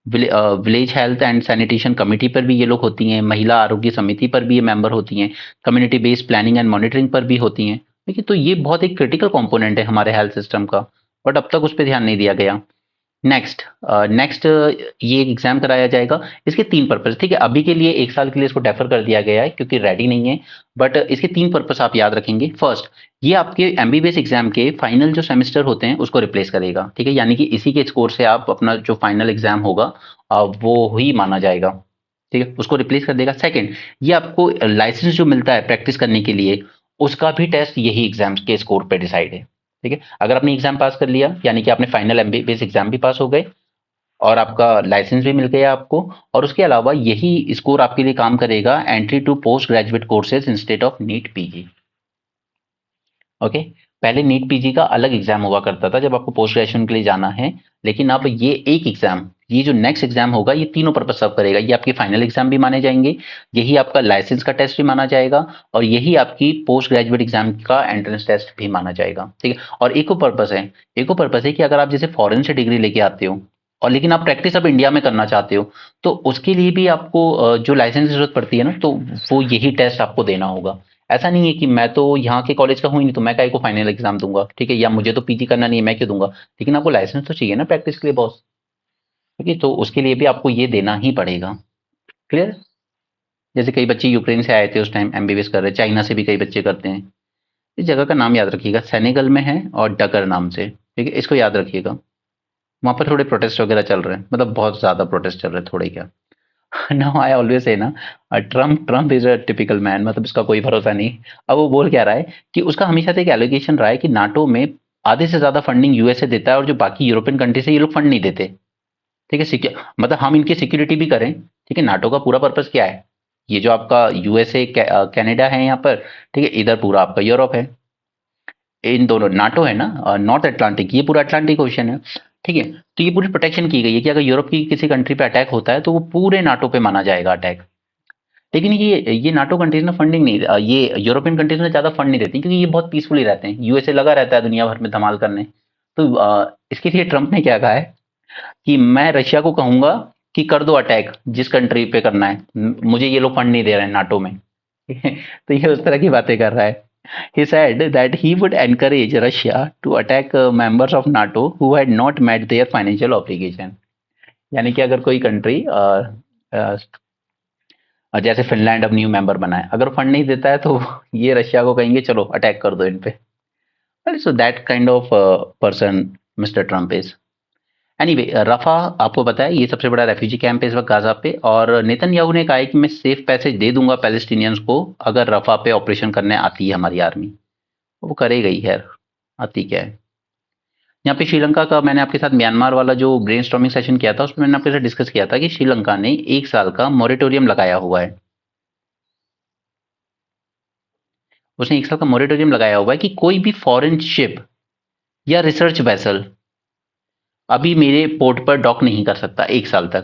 S1: Village health and sanitation committee पर भी ये लोग होती हैं, महिला आरोग्य समिति पर भी ये मेंबर होती हैं, community based planning and monitoring पर भी होती हैं। देखिए, तो ये बहुत एक क्रिटिकल कंपोनेंट है हमारे हेल्थ सिस्टम का, बट अब तक उस पर ध्यान नहीं दिया गया। नेक्स्ट ये एग्जाम कराया जाएगा। इसके 3 पर्पस, ठीक है, अभी के लिए 1 साल के लिए इसको डेफर कर दिया गया है क्योंकि रेडी नहीं है, बट इसके 3 पर्पस आप याद रखेंगे। फर्स्ट, ये आपके एमबीबीएस एग्जाम के फाइनल जो सेमेस्टर होते हैं उसको रिप्लेस करेगा, ठीक है, यानी कि इसी के स्कोर से आप अपना जो फाइनल एग्जाम होगा वो ही माना जाएगा, ठीक है, उसको रिप्लेस कर देगा। सेकंड, ये आपको लाइसेंस जो मिलता है प्रैक्टिस करने के लिए, उसका भी टेस्ट यही एग्जाम के स्कोर पे डिसाइड है, ठीक है। अगर आपने एग्जाम पास कर लिया यानी कि आपने फाइनल एमबीबीएस एग्जाम भी पास हो गए और आपका लाइसेंस भी मिल गया आपको, और उसके अलावा यही स्कोर आपके लिए काम करेगा entry to post graduate courses instead of NEET PG. Okay, पहले नीट पीजी का अलग एग्जाम हुआ करता था जब आपको पोस्ट ग्रेजुएशन के लिए जाना है, लेकिन अब ये एक एग्जाम, ये जो नेक्स्ट एग्जाम होगा ये तीनों पर्पस सर्व करेगा। ये आपके फाइनल एग्जाम भी माने जाएंगे, यही आपका लाइसेंस का टेस्ट भी माना जाएगा, और यही आपकी पोस्ट ग्रेजुएट एग्जाम का एंट्रेंस टेस्ट भी माना जाएगा, ठीक है। और एक और पर्पस है कि अगर आप जैसे फॉरेन से डिग्री लेके आते हो और लेकिन आप प्रैक्टिस अब इंडिया में करना चाहते हो, तो उसके लिए भी आपको जो लाइसेंस की जरूरत पड़ती है ना, तो वो यही टेस्ट आपको देना होगा। ऐसा नहीं है कि मैं तो यहाँ के कॉलेज का हूँ ही नहीं, तो मैं काहे को फाइनल एग्जाम दूंगा, ठीक है, या मुझे तो पीजी करना नहीं है, मैं क्यों दूंगा। लेकिन आपको लाइसेंस तो चाहिए ना प्रैक्टिस के लिए बॉस। ठीक है, तो उसके लिए भी आपको ये देना ही पड़ेगा। क्लियर। जैसे कई बच्चे यूक्रेन से आए थे उस टाइम एमबीबीएस कर रहे, चाइना से भी कई बच्चे करते हैं। इस जगह का नाम याद रखिएगा, सेनेगल में है और डकर नाम से, ठीक है, इसको याद रखिएगा। वहाँ पर थोड़े प्रोटेस्ट वगैरह चल रहे हैं, मतलब बहुत ज़्यादा प्रोटेस्ट चल रहे हैं, थोड़े क्या। नाउ आई ऑलवेज से ना, Trump Trump is a typical man, मतलब इसका कोई भरोसा नहीं। अब वो बोल क्या रहा है कि उसका हमेशा से एक एलोगेशन रहा है कि नाटो में आधे से ज़्यादा फंडिंग यूएसए देता है और जो बाकी यूरोपियन कंट्रीज है ये लोग फंड नहीं देते। ठीक है, मतलब हम इनकी सिक्योरिटी भी करें। ठीक है, नाटो का पूरा पर्पस क्या है, ये जो आपका यूएसए कनाडा है यहाँ पर, ठीक है, इधर पूरा आपका यूरोप है, इन दोनों नाटो है ना, नॉर्थ अटलांटिक, ये पूरा अटलांटिक ओशन है। ठीक है, तो ये पूरी प्रोटेक्शन की गई है कि अगर यूरोप की किसी कंट्री पे अटैक होता है तो वो पूरे नाटो पे माना जाएगा अटैक। लेकिन ये नाटो कंट्रीज ना फंडिंग नहीं, ये यूरोपियन कंट्रीज में ज्यादा फंड नहीं देती क्योंकि ये बहुत पीसफुली रहते हैं, यूएसए लगा रहता है दुनिया भर में धमाल करने। तो इसके लिए ट्रंप ने क्या कहा है कि मैं रशिया को कहूंगा कि कर दो अटैक जिस कंट्री पे करना है, मुझे ये लोग फंड नहीं दे रहे हैं नाटो में। तो ये उस तरह की बातें कर रहा है। He said that he would encourage Russia to attack members of NATO who had not met their financial obligation. यानी कि अगर कोई कंट्री जैसे फिनलैंड अब न्यू मेंबर बना है, अगर फंड नहीं देता है तो ये रशिया को कहेंगे चलो अटैक कर दो इन पे। So that kind of person mister Trump is. Anyway, Rafah आपको पता है ये सबसे बड़ा रेफ्यूजी कैंप है इस वक्त गाजा पे, और नेतन्याहू ने कहा है कि मैं सेफ पैसेज दे दूंगा पैलेस्टीनियंस को अगर रफा पे ऑपरेशन करने आती है हमारी आर्मी। वो करेगा ही खैर, आती क्या है। यहाँ पे श्रीलंका का मैंने आपके साथ म्यांमार वाला जो ब्रेनस्टॉर्मिंग सेशन किया था उसमें मैंने आपके साथ डिस्कस किया था कि श्रीलंका ने 1 साल का मॉरेटोरियम लगाया हुआ है। उसने 1 साल का मॉरेटोरियम लगाया हुआ है कि कोई भी फॉरेन शिप या रिसर्च वेसल अभी मेरे पोर्ट पर डॉक नहीं कर सकता 1 साल तक।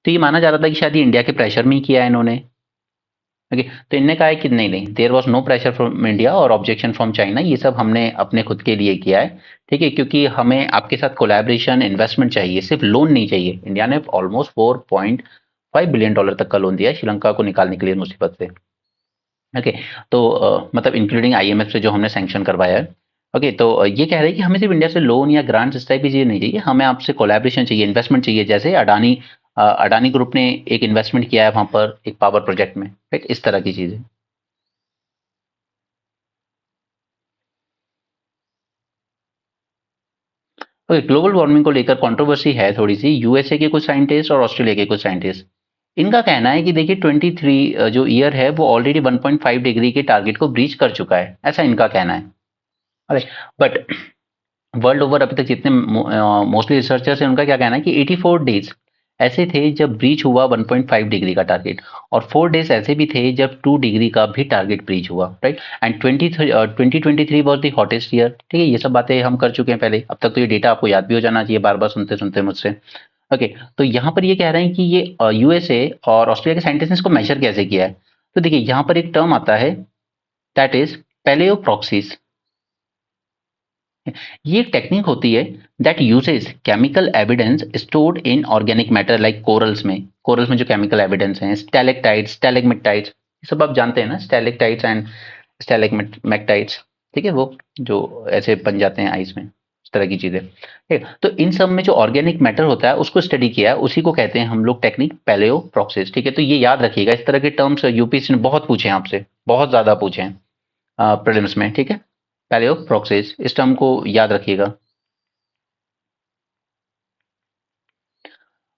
S1: तो ये माना जा रहा था कि शायद ये इंडिया के प्रेशर में ही किया है इन्होंने। ओके, तो इनने कहा है कि नहीं नहीं, there was no pressure from India और ऑब्जेक्शन फ्रॉम चाइना, ये सब हमने अपने खुद के लिए किया है। ठीक है, क्योंकि हमें आपके साथ कोलैबोरेशन इन्वेस्टमेंट चाहिए, सिर्फ लोन नहीं चाहिए। इंडिया ने ऑलमोस्ट $4.5 बिलियन तक का लोन दिया है श्रीलंका को निकालने के लिए मुसीबत से। ओके, तो मतलब इंक्लूडिंग आईएमएफ से जो हमने सैंक्शन करवाया है। ओके, तो ये कह रहे हैं कि हमें सिर्फ इंडिया से लोन या ग्रांट्स इस टाइप की चीज़ें नहीं चाहिए, हमें आपसे कोलैबोरेशन चाहिए, इन्वेस्टमेंट चाहिए। जैसे अडानी अडानी ग्रुप ने एक इन्वेस्टमेंट किया है वहां पर एक पावर प्रोजेक्ट में, राइट, इस तरह की चीज़ें। ओके, ग्लोबल वार्मिंग को लेकर कंट्रोवर्सी है थोड़ी सी, यूएसए के कुछ साइंटिस्ट और ऑस्ट्रेलिया के कुछ साइंटिस्ट। इनका कहना है कि देखिए 23 जो ईयर है वो ऑलरेडी 1.5 डिग्री के टारगेट को ब्रीच कर चुका है, ऐसा इनका कहना है। अरे, बट वर्ल्ड ओवर अभी तक जितने मोस्टली रिसर्चर्स हैं उनका क्या कहना है कि 84 डेज ऐसे थे जब ब्रीच हुआ 1.5 डिग्री का टारगेट, और 4 डेज ऐसे भी थे जब 2 डिग्री का भी टारगेट ब्रीच हुआ, right. And 2023 was the hottest year. ठीक है, ये सब बातें हम कर चुके हैं पहले, अब तक तो ये डेटा आपको याद भी हो जाना चाहिए बार बार सुनते सुनते मुझसे। ओके, तो यहाँ पर ये कह रहे हैं कि ये यूएसए और ऑस्ट्रेलिया के साइंटिस्ट ने इसको मेजर कैसे किया है। तो देखिए यहाँ पर एक टर्म आता है, दैट इज पैलेओप्रॉक्सीज। ये एक टेक्निक होती है that uses chemical evidence stored in organic matter like corals में जो केमिकल एविडेंस हैं, स्टैलेक्टाइट्स, स्टैलेगमेटाइट्स, ये सब आप जानते हैं ना, स्टैलेक्टाइट्स एंड स्टैलेगमेटाइट्स। ठीक है, वो जो ऐसे बन जाते हैं आइस में, इस तरह की चीजें। ठीक है, तो इन सब में जो ऑर्गेनिक मैटर होता है उसको स्टडी किया है, उसी को कहते हैं हम लोग टेक्निक पैलेओप्रॉक्सिस। ठीक है, तो ये याद रखिएगा, इस तरह के टर्म्स यूपीएससी ने बहुत पूछे हैं आपसे, बहुत ज्यादा पूछे हैं प्रीलिम्स में। ठीक है, पैलेओप्रॉक्सिस, इस टर्म को याद रखिएगा।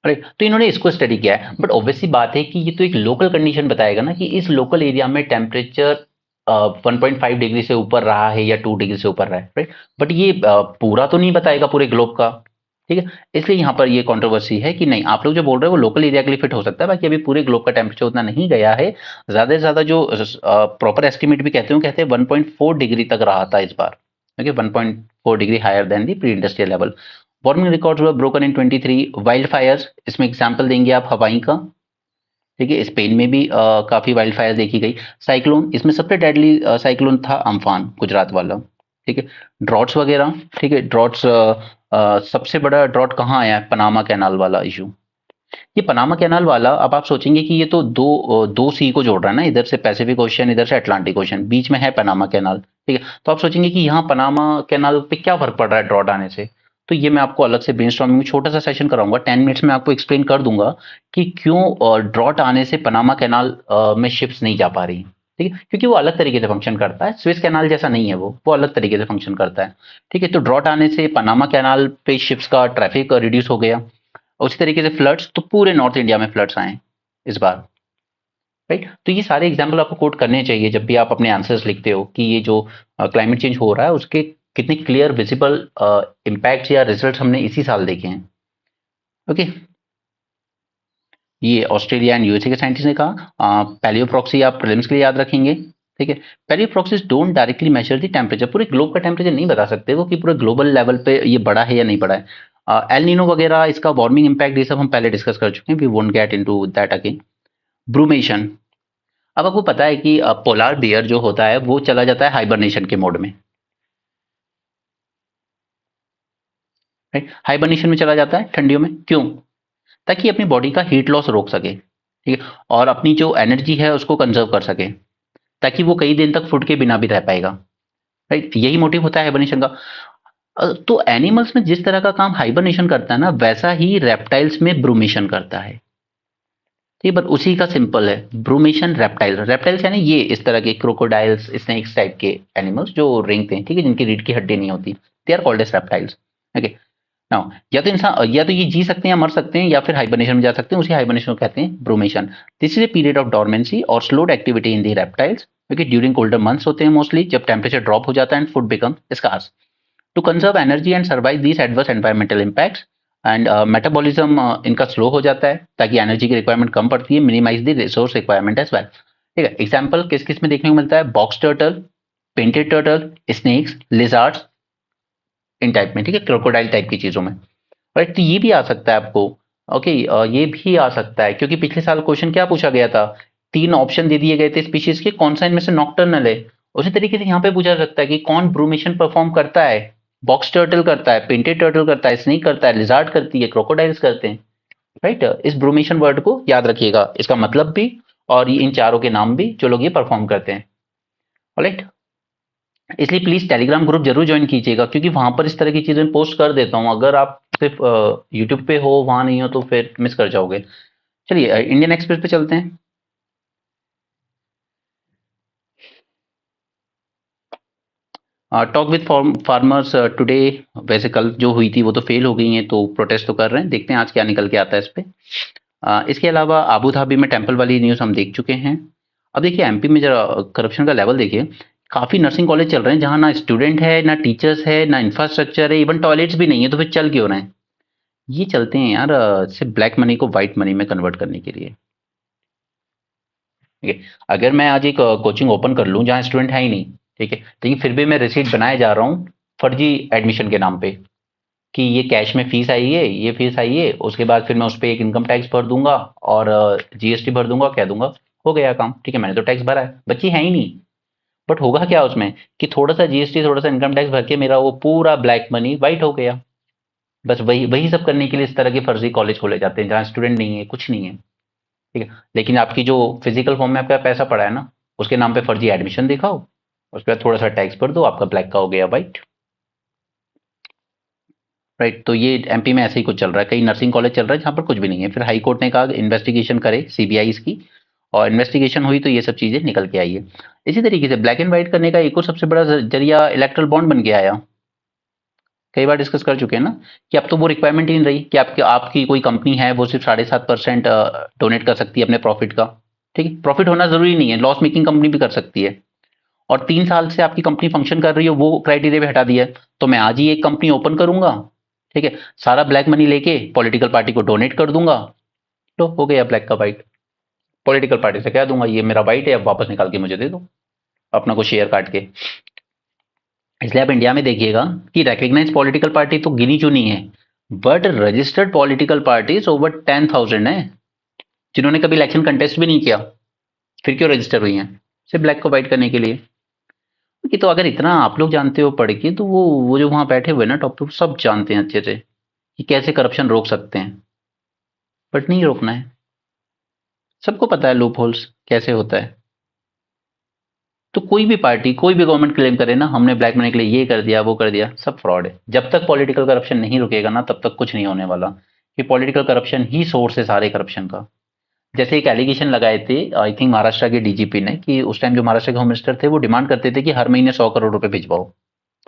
S1: अरे, तो इन्होंने इसको स्टडी किया है, बट ऑब्वियसली बात है कि ये तो एक लोकल कंडीशन बताएगा ना कि इस लोकल एरिया में टेम्परेचर 1.5 डिग्री से ऊपर रहा है या 2 डिग्री से ऊपर रहा है, राइट। बट ये पूरा तो नहीं बताएगा पूरे ग्लोब का। ठीक है, इसलिए यहाँ पर ये कंट्रोवर्सी है कि नहीं, आप लोग जो बोल रहे हो वो लोकल एरिया के लिए फिट हो सकता है, बाकी अभी पूरे ग्लोब का टेम्परेचर उतना नहीं गया है। ज्यादा से ज्यादा जो प्रॉपर एस्टिमेट भी कहते हैं 1.4 डिग्री तक रहा था इस बार। Okay, 1.4 degree higher than the pre industrial level. Warming records were broken in 23 wild fires, इसमें एग्जाम्पल देंगे आप हवाई का। ठीक है, स्पेन में भी काफी वाइल्ड फायर देखी गई। साइक्लोन, इसमें सबसे डेडली साइक्लोन था अम्फान, गुजरात वाला। ठीक है, ड्रॉट्स वगैरह, ठीक है, ड्रॉट्स सबसे बड़ा ड्रॉट कहाँ आया है? पनामा कैनाल वाला इशू। ये पनामा कैनाल वाला, अब आप सोचेंगे कि ये तो दो सी को जोड़ रहा है ना, इधर से पैसिफिक ओशियन, इधर से अटलांटिक ओशियन, बीच में है पनामा कैनाल, ठीक है। तो आप सोचेंगे कि यहाँ पनामा कैनाल पे क्या फर्क पड़ रहा है ड्रॉट आने से। तो ये मैं आपको अलग से ब्रेनस्टॉर्मिंग में छोटा सा सेशन कराऊंगा, 10 मिनट्स में आपको एक्सप्लेन कर दूंगा कि क्यों ड्रॉट आने से पनामा कैनाल में शिप्स नहीं जा पा रही, ठीक है। क्योंकि वो अलग तरीके से फंक्शन करता है, स्विस कैनाल जैसा नहीं है, वो अलग तरीके से फंक्शन करता है, ठीक है। तो ड्रॉट आने से पनामा कैनाल पे शिप्स का ट्रैफिक रिड्यूस हो गया। उसी तरीके से फ्लड्स, तो पूरे नॉर्थ इंडिया में फ्लड्स आए इस बार, राइट। तो ये सारे एग्जाम्पल आपको कोट करने चाहिए जब भी आप अपने आंसर्स लिखते हो कि ये जो क्लाइमेट चेंज हो रहा है उसके कितने क्लियर विजिबल इम्पैक्ट या रिजल्ट हमने इसी साल देखे हैं। ओके, ये ऑस्ट्रेलिया एंड यूएसए के साइंटिस्ट ने कहा। पैलियोप्रॉक्सी आप प्रीलिम्स के लिए याद रखेंगे, ठीक है। Paleoproxies don't directly measure the temperature, पूरे ग्लोब का टेम्परेचर नहीं बता सकते वो कि पूरे ग्लोबल लेवल पे ये बढ़ा है या नहीं बढ़ा है। एल नीनो वगैरह, इसका वार्मिंग इम्पैक्ट, ये सब हम पहले डिस्कस कर चुके हैं, we won't get into that again. Brumation, अब आपको पता है कि पोलार बियर जो होता है वो चला जाता है हाइबरनेशन के मोड में, राइट। हाइबरनेशन में चला जाता है ठंडियों में, क्यों? ताकि अपनी बॉडी का हीट लॉस रोक सके, ठीक है, और अपनी जो एनर्जी है उसको कंजर्व कर सके, ताकि वो कई दिन तक फूड के बिना भी रह पाएगा, राइट। यही मोटिव होता है हाइबरनेशन का। तो एनिमल्स में जिस तरह का काम हाइबरनेशन करता है ना, वैसा ही रेप्टाइल्स में ब्रूमेशन करता है, ठीक है। बट उसी का सिंपल है, ब्रूमेशन रेप्टाइल, रेप्टाइल्स यानी ये इस तरह के क्रोकोडाइल्स, स्नेक्स टाइप के एनिमल्स जो रेंगते हैं, ठीक है, जिनकी रीढ़ की हड्डी नहीं होती, they are called as reptiles. Okay, now या तो इंसान, या तो ये जी सकते हैं या मर सकते हैं, या फिर हाइबरनेशन में जा सकते हैं, उसी हाइबरनेशन को कहते हैं brumation. This is a period of dormancy और slowed activity in the reptiles, okay, during colder months होते हैं मोस्टली, जब टेम्परेचर ड्रॉप हो जाता है and food become scarce. To conserve energy and survive these adverse environmental impacts, and metabolism इनका स्लो हो जाता है ताकि एनर्जी की रिक्वायरमेंट कम पड़ती है, minimise the resource requirement as well, ठीक है। एग्जाम्पल किस किस में देखने को मिलता है? Box turtle, painted turtle, snakes, lizards, इन टाइप में, ठीक है, क्रोकोडाइल टाइप की चीजों में, राइट। तो ये भी आ सकता है आपको, ओके, ये भी आ सकता है क्योंकि पिछले साल क्वेश्चन क्या पूछा गया था, 3 ऑप्शन दे दिए गए थे स्पीशीज के, कौन सा इनमें से नॉक्टर्नल है। उसी तरीके से यहाँ पे पूछा सकता है कि कौन ब्रूमेशन परफॉर्म करता है। बॉक्स टर्टल करता है, पेंटेड टर्टल करता है, स्नेक करता है, लिजार्ड करती है, क्रोकोडाइल्स करते हैं, राइट। इस ब्रूमेशन वर्ड को याद रखिएगा, इसका मतलब भी और ये इन चारों के नाम भी जो लोग ये परफॉर्म करते हैं, राइट। इसलिए प्लीज टेलीग्राम ग्रुप जरूर ज्वाइन कीजिएगा क्योंकि वहां पर इस तरह की चीजें पोस्ट कर देता हूं, अगर आप सिर्फ यूट्यूब पे हो, वहां नहीं हो, तो फिर मिस कर जाओगे। चलिए इंडियन एक्सप्रेस पे चलते हैं। टॉक विद फार्मर्स टुडे, वैसे कल जो हुई थी वो तो फेल हो गई है, तो प्रोटेस्ट तो कर रहे हैं, देखते हैं आज क्या निकल के आता है इस पे। इसके अलावा आबू धाबी में टेम्पल वाली न्यूज़ हम देख चुके हैं। अब देखिए एमपी में जरा करप्शन का लेवल देखिए, काफ़ी नर्सिंग कॉलेज चल रहे हैं जहाँ ना स्टूडेंट है, ना टीचर्स है, ना इंफ्रास्ट्रक्चर है, इवन टॉयलेट्स भी नहीं है, तो फिर चल क्यों रहे हैं? ये चलते हैं यार सिर्फ ब्लैक मनी को वाइट मनी में कन्वर्ट करने के लिए, ठीक है। अगर मैं आज एक कोचिंग ओपन कर लूँ जहाँ स्टूडेंट है ही नहीं, ठीक है, लेकिन फिर भी मैं रिसीट बनाए जा रहा हूँ फर्जी एडमिशन के नाम पे कि ये कैश में फीस आई है, ये फीस आई है, उसके बाद फिर मैं उस पर एक इनकम टैक्स भर दूंगा और जीएसटी भर दूंगा, कह दूंगा हो गया काम, ठीक है, मैंने तो टैक्स भरा है, बच्ची है ही नहीं। बट होगा क्या उसमें कि थोड़ा सा जीएसटी, थोड़ा सा इनकम टैक्स भर के मेरा वो पूरा ब्लैक मनी वाइट हो गया। बस वही वही सब करने के लिए इस तरह के फर्जी कॉलेज खोले जाते हैं जहाँ स्टूडेंट नहीं है, कुछ नहीं है, ठीक है। लेकिन आपकी जो फिजिकल फॉर्म में आपका पैसा पड़ा है ना, उसके नाम पे फर्जी एडमिशन दिखाओ, उसके बाद थोड़ा सा टैक्स भर दो, आपका ब्लैक का हो गया वाइट, राइट। तो ये एमपी में ऐसे ही कुछ चल रहा है, कई नर्सिंग कॉलेज चल रहा है जहाँ पर कुछ भी नहीं है। फिर हाई कोर्ट ने कहा इन्वेस्टिगेशन करे सीबीआई इसकी, और इन्वेस्टिगेशन हुई तो ये सब चीजें निकल के आई है। इसी तरीके से ब्लैक एंड व्हाइट करने का एक और सबसे बड़ा जरिया इलेक्ट्रल बॉन्ड बन के आया, कई बार डिस्कस कर चुके हैं ना, कि अब तो वो रिक्वायरमेंट ही नहीं रही कि आपकी आपकी कोई कंपनी है वो सिर्फ 7.5% डोनेट कर सकती है अपने प्रॉफिट का, ठीक है। प्रॉफिट होना जरूरी नहीं है, लॉस मेकिंग कंपनी भी कर सकती है। और 3 साल से आपकी कंपनी फंक्शन कर रही हो, वो क्राइटेरिया भी हटा दिया है, तो मैं आज ही एक कंपनी ओपन करूंगा, ठीक है, सारा ब्लैक मनी लेके पॉलिटिकल पार्टी को डोनेट कर दूंगा, तो हो गया ब्लैक का वाइट। पॉलिटिकल पार्टी से कह दूंगा ये मेरा वाइट है, अब वापस निकाल के मुझे दे दो अपना को शेयर काट के। इसलिए आप इंडिया में देखिएगा कि रिकग्नाइज पॉलिटिकल पार्टी तो गिनी चुनी है, but registered political parties over 10,000 है, जिन्होंने कभी इलेक्शन कंटेस्ट भी नहीं किया, फिर क्यों रजिस्टर हुई हैं? सिर्फ ब्लैक को वाइट करने के लिए। कि तो अगर इतना आप लोग जानते हो पढ़ के, तो वो जो वहां बैठे हुए ना टॉप पे, सब जानते हैं अच्छे से कि कैसे करप्शन रोक सकते हैं, बट नहीं रोकना है। सबको पता है लूप होल्स कैसे होता है। तो कोई भी पार्टी, कोई भी गवर्नमेंट क्लेम करे ना हमने ब्लैक मनी के लिए ये कर दिया वो कर दिया, सब फ्रॉड है। जब तक पॉलिटिकल करप्शन नहीं रुकेगा ना, तब तक कुछ नहीं होने वाला। कि पॉलिटिकल करप्शन ही सोर्स है सारे करप्शन का। जैसे एक एलिगेशन लगाए थे आई थिंक महाराष्ट्र के डीजीपी ने, कि उस टाइम जो महाराष्ट्र के होम मिनिस्टर थे वो डिमांड करते थे कि हर महीने 100 करोड़ रुपए भिजवाओ,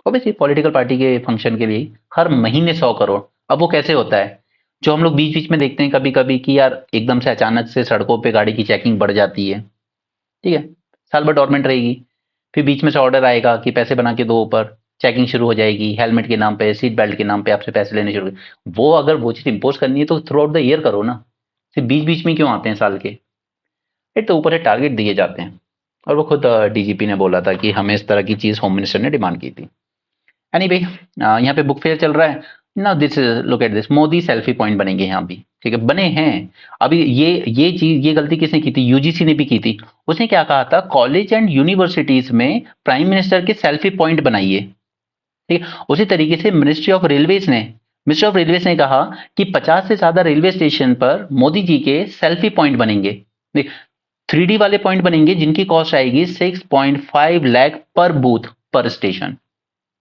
S1: ऑब्वियसली पॉलिटिकल पार्टी के फंक्शन के लिए हर महीने 100 करोड़। अब वो कैसे होता है, जो हम लोग बीच बीच में देखते हैं कभी कभी कि यार एकदम से अचानक से सड़कों पे गाड़ी की चेकिंग बढ़ जाती है, ठीक है, साल भर डॉर्मेंट रहेगी, फिर बीच में से ऑर्डर आएगा कि पैसे बना के दो, ऊपर चेकिंग शुरू हो जाएगी, हेलमेट के नाम पे, सीट बेल्ट के नाम पे आपसे पैसे लेने शुरू। वो अगर वो चीज इम्पोज करनी है तो थ्रू आउट द ईयर करो ना, सिर्फ बीच बीच में क्यों आते हैं साल के। एक तो ऊपर से टारगेट दिए जाते हैं। और वो खुद डीजीपी ने बोला था कि हमें इस तरह की चीज होम मिनिस्टर ने डिमांड की थी। एनीवे, यहाँ पे बुक फेयर चल रहा है ना, this look at this, Modi selfie point बनेंगे यहाँ भी, ठीक है, बने हैं। अभी ये चीज, ये गलती किसने की थी, यूजीसी ने भी की थी। उसने क्या कहा था, कॉलेज एंड यूनिवर्सिटीज में प्राइम मिनिस्टर के सेल्फी पॉइंट बनाइए, ठीक है। उसी तरीके से मिनिस्ट्री ऑफ रेलवेज ने कहा कि 50 से ज्यादा रेलवे स्टेशन पर मोदी जी के सेल्फी पॉइंट बनेंगे। 3D वाले पॉइंट बनेंगे जिनकी कॉस्ट आएगी 6.5 लाख पर बूथ पर स्टेशन,